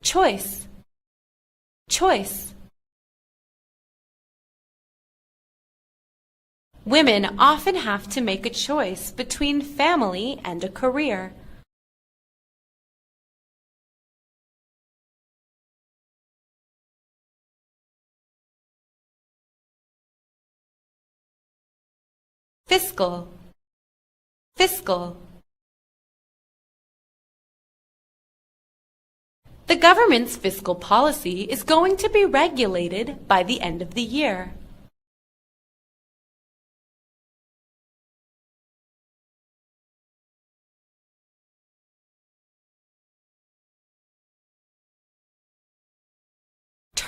[SPEAKER 7] choice, choice. Women often have to make a choice between family and a career. Fiscal, fiscal. The government's fiscal policy is going to be regulated by the end of the year.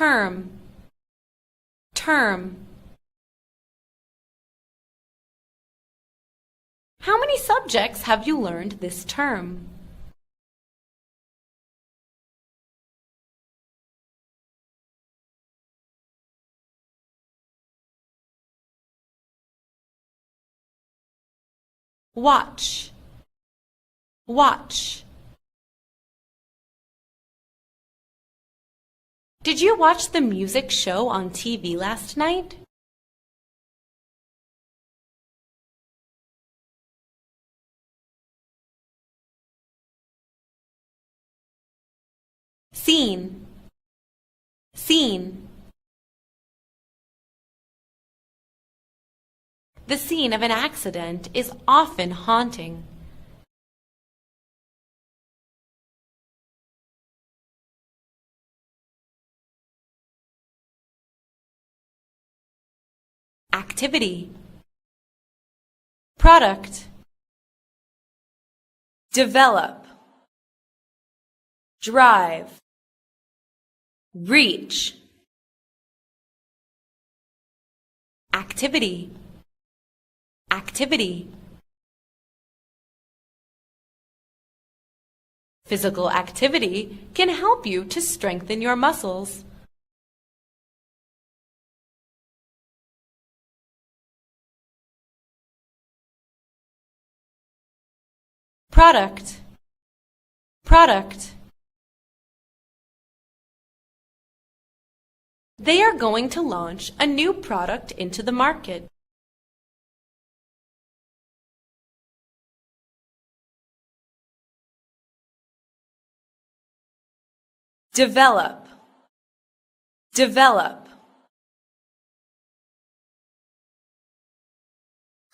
[SPEAKER 7] term, term. How many subjects have you learned this term? Watch, watch. Did you watch the music show on TV last night? Scene, scene. The scene of an accident is often haunting. Activity, product, develop, drive, reach. Activity, activity. Physical activity can help you to strengthen your muscles. Product, product. They are going to launch a new product into the market. Develop, develop.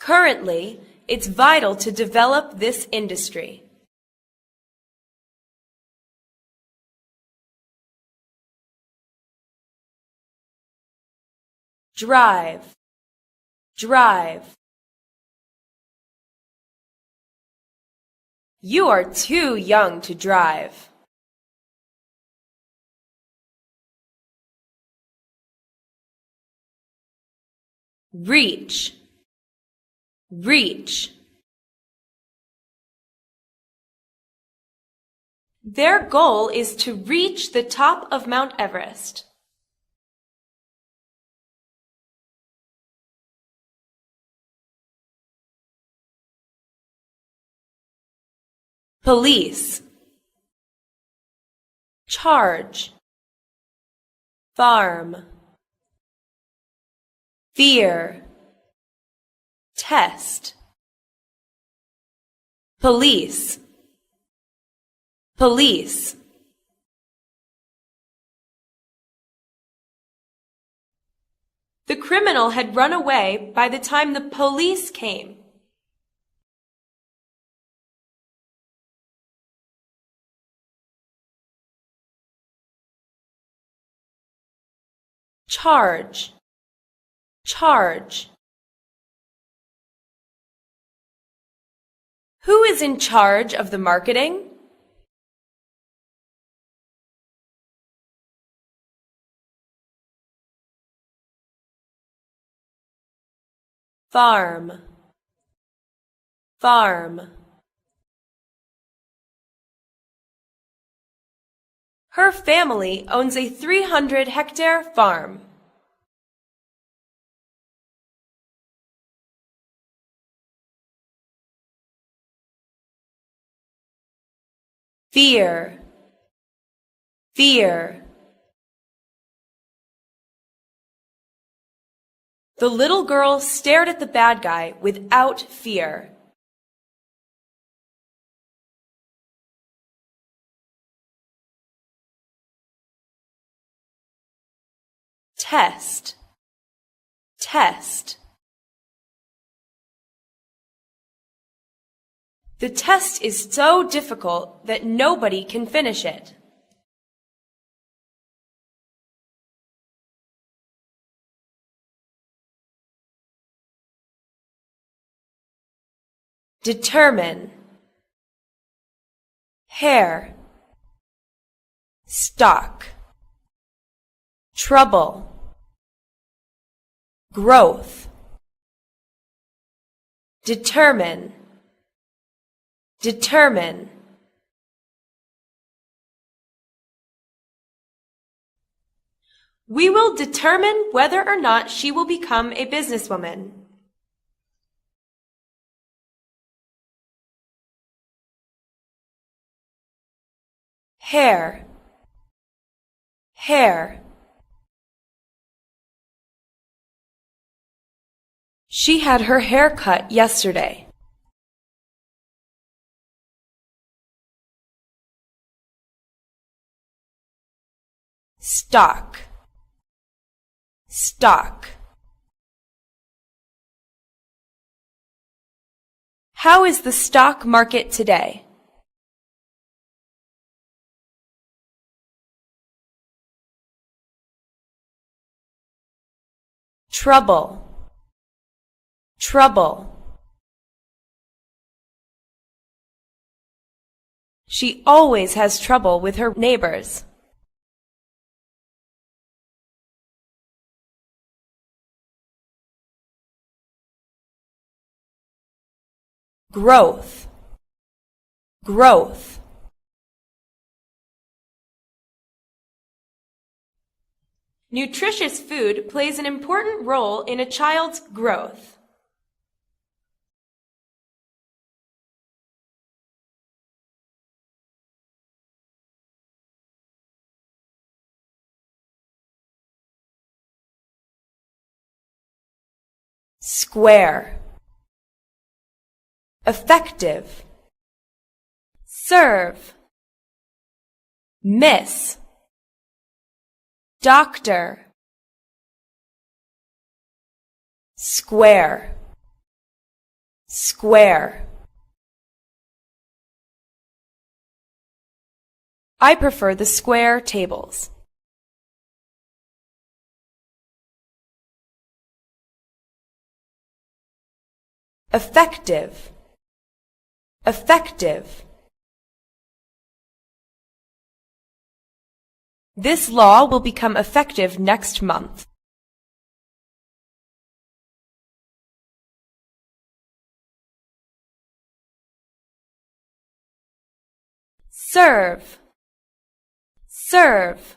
[SPEAKER 7] Currently, it's vital to develop this industry. Drive, drive. You are too young to drive. Reach, reach. Their goal is to reach the top of Mount Everest. Police, charge, farm, fear, test, police, police. The criminal had run away by the time the police came. Charge, charge. Who is in charge of the marketing? Farm, farm. Her family owns a 300-hectare farm. Fear, fear. The little girl stared at the bad guy without fear. Test, test. The test is so difficult that nobody can finish it. Determine, hair, stock,
[SPEAKER 1] trouble, growth, determine, determine. We will determine whether or not she will become a businesswoman. Hair, hair. She had her hair cut yesterday. Stock, stock. How is the stock market today? Trouble, trouble. She always has trouble with her neighbors. Growth, growth. Nutritious food plays an important role in a child's growth. Square, effective, serve, miss, doctor, square, square. I prefer the square tables. Effective, effective. This law will become effective next month. Serve, serve.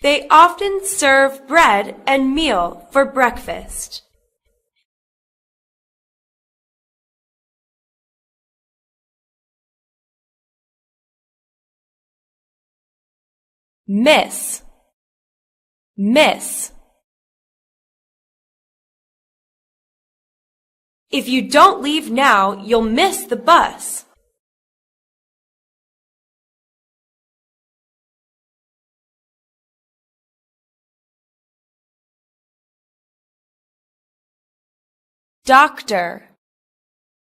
[SPEAKER 1] They often serve bread and meal for breakfast. Miss, miss. If you don't leave now, you'll miss the bus. Doctor,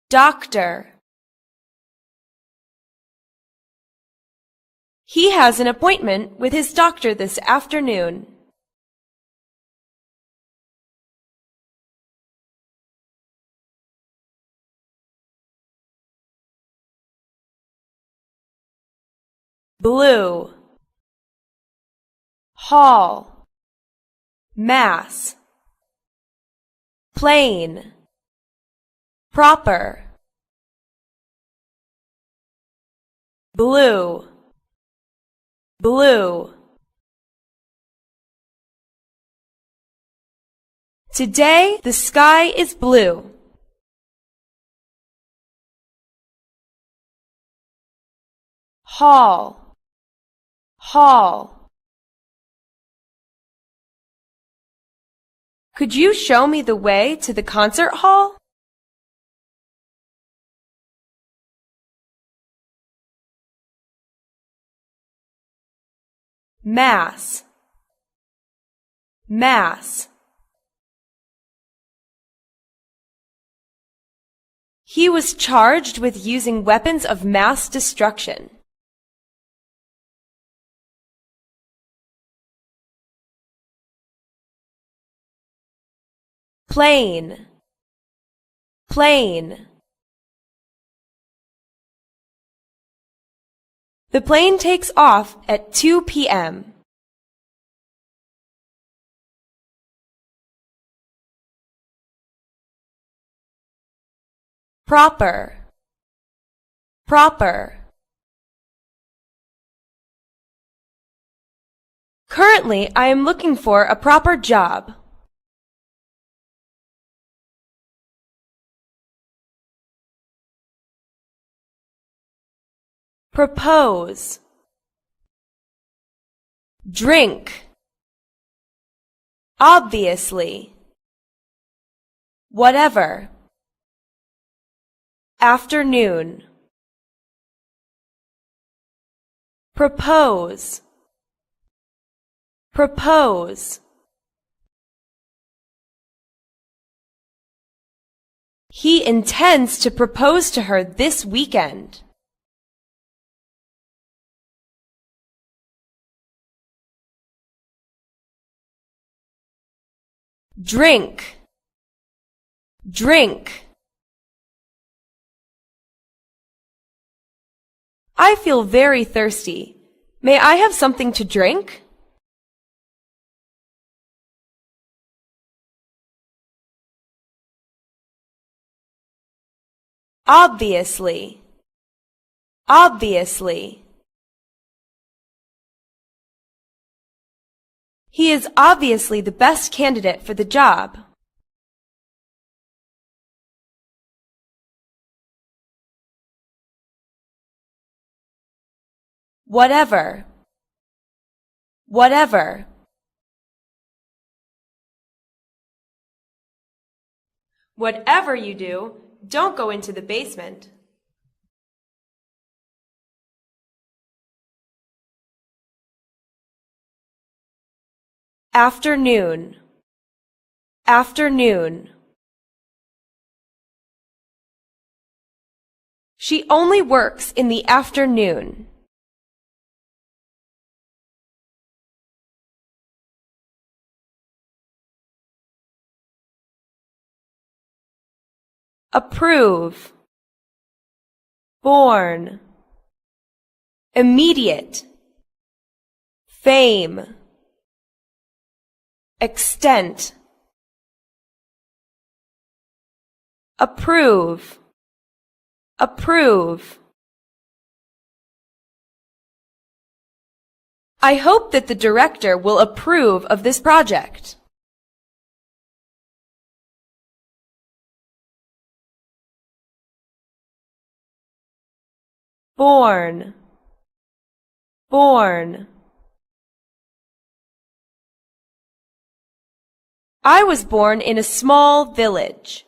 [SPEAKER 1] doctor. He has an appointment with his doctor this afternoon. Blue, hall, mass, plain, proper, blue, blue. Today the sky is blue. Hall, hall. Could you show me the way to the concert hall? Mass, mass. He was charged with using weapons of mass destruction. Plain, plain.
[SPEAKER 13] The plane takes off at 2 p.m. Proper. Proper. Currently, I am looking for a proper job. Propose. Drink. Obviously. Whatever. Afternoon. Propose. Propose. He intends to propose to her this weekend. Drink. Drink. I feel very thirsty. May I have something to drink? Obviously. Obviously. He is obviously the best candidate for the job. Whatever. Whatever. Whatever you do, don't go into the basement. Afternoon. Afternoon. She only works in the afternoon. Approve. Born. Immediate. Fame. Extent. Approve. Approve. I hope that the director will approve of this project. Born. Born. I was born in a small village.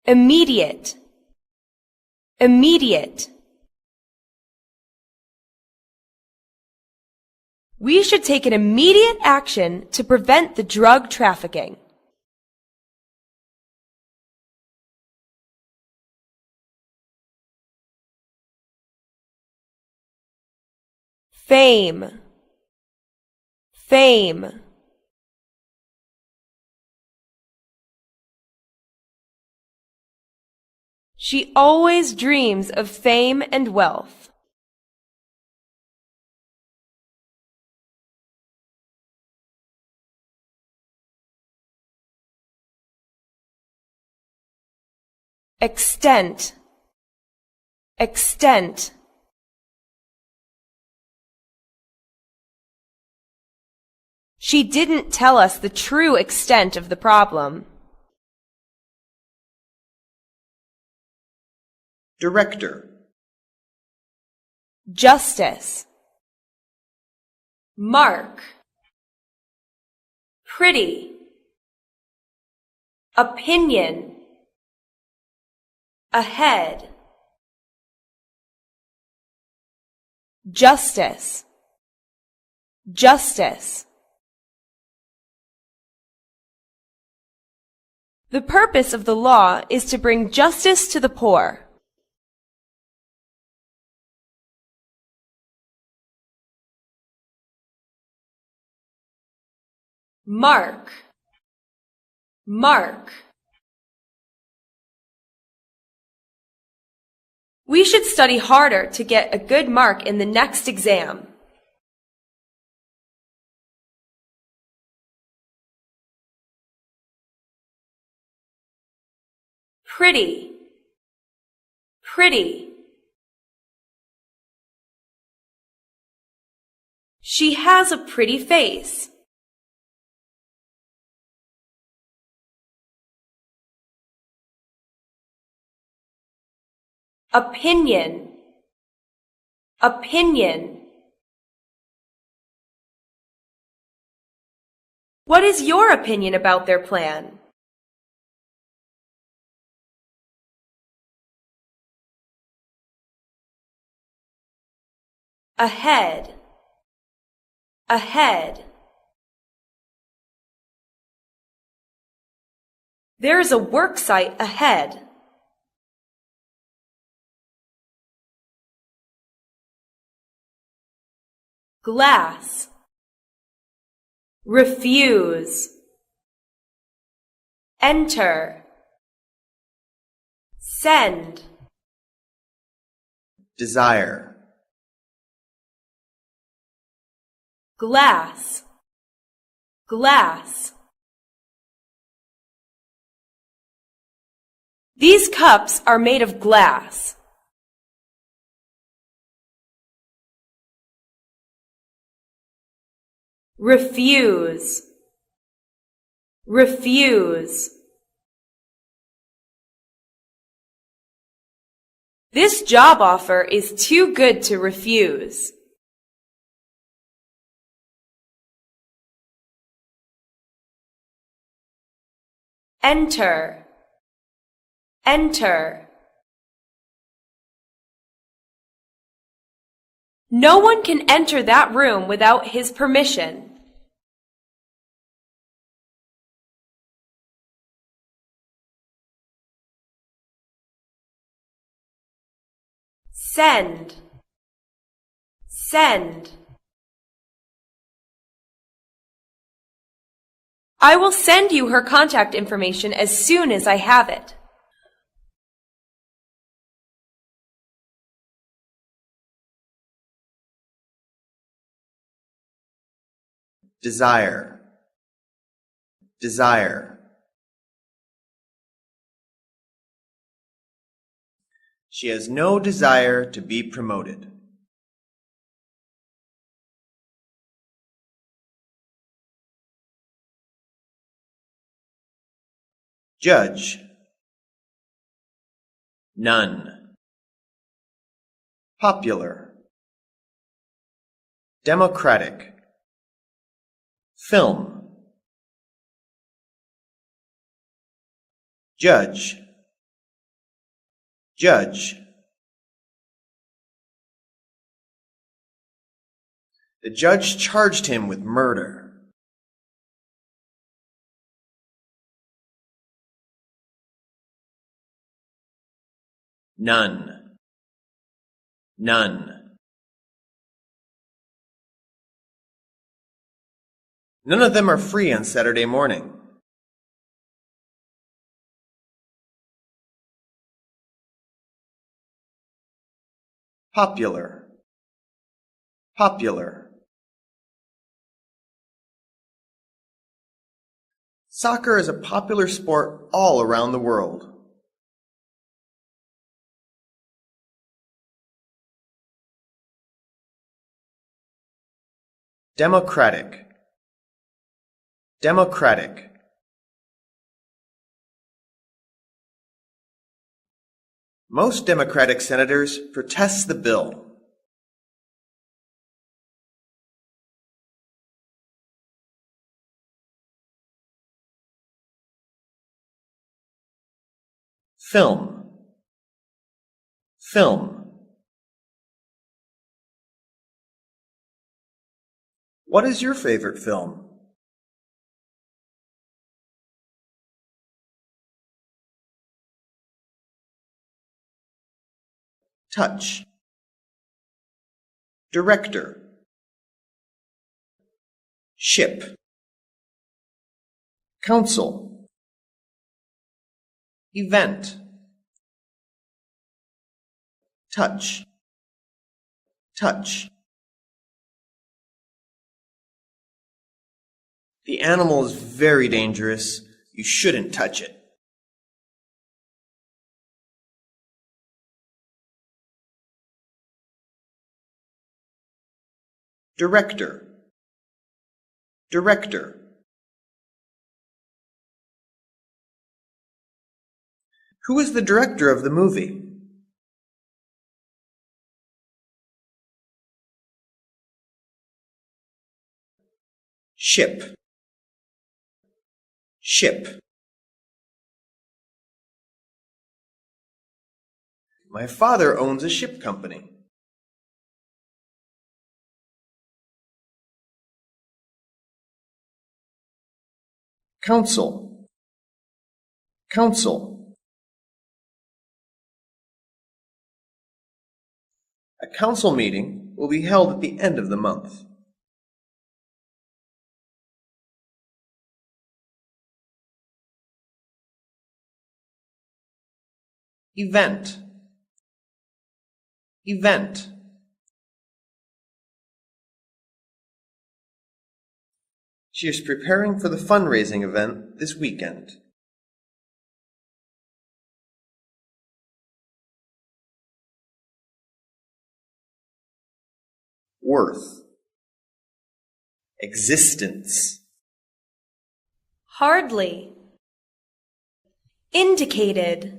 [SPEAKER 13] Immediate. Immediate. We should take an immediate action to prevent the drug trafficking. Fame. Fame. She always dreams of fame and wealth. Extent. Extent. She didn't tell us the true extent of the problem.
[SPEAKER 11] Director.
[SPEAKER 13] Justice. Mark. Pretty. Opinion. Ahead. Justice. Justice. The purpose of the law is to bring justice to the poor. Mark. Mark. We should study harder to get a good mark in the next exam. Pretty. Pretty. She has a pretty face. Opinion. Opinion. What is your opinion about their plan? Ahead. Ahead. There is a work site ahead. Glass. Refuse. Enter. Send.
[SPEAKER 11] Desire.
[SPEAKER 13] Glass. Glass. These cups are made of glass. Refuse. Refuse. This job offer is too good to refuse. Enter. Enter. No one can enter that room without his permission. Send. Send. I will send you her contact information as soon as I have it.
[SPEAKER 11] Desire. Desire. She has no desire to be promoted. Judge. None. Popular. Democratic. Film. Judge. Judge. The judge charged him with murder. None. None. None of them are free on Saturday morning. Popular. Popular. Soccer is a popular sport all around the world. Democratic. Democratic. Most Democratic senators protest the bill. Film. Film. What is your favorite film? Touch. Director. Ship. Council. event, touch, touch. The animal is very dangerous. You shouldn't touch it. Director, director. Who is the director of the movie? Ship, ship. My father owns a ship company. Council, council. A council meeting will be held at the end of the month. Event, event. She is preparing for the fundraising event this weekend. Worth, existence.
[SPEAKER 13] Hardly. Indicated.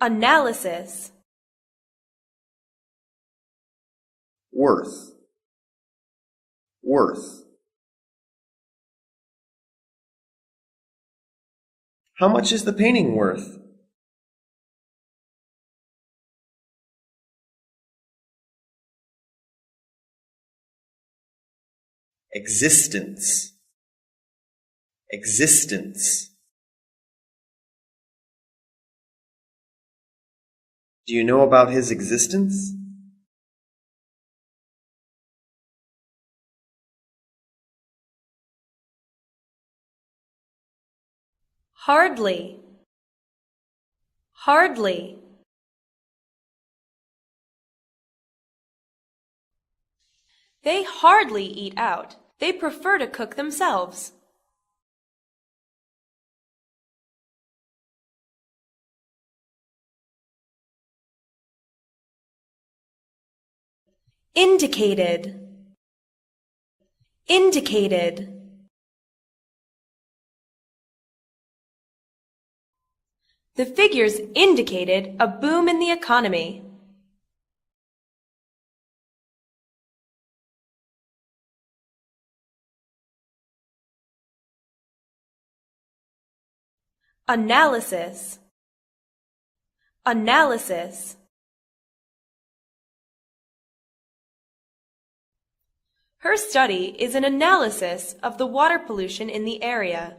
[SPEAKER 13] Analysis.
[SPEAKER 11] Worth, worth. How much is the painting worth? Existence, existence. Do you know about his existence?
[SPEAKER 13] Hardly. Hardly. They hardly eat out. They prefer to cook themselves. Indicated. Indicated. The figures indicated a boom in the economy. Analysis. Analysis. Her study is an analysis of the water pollution in the area.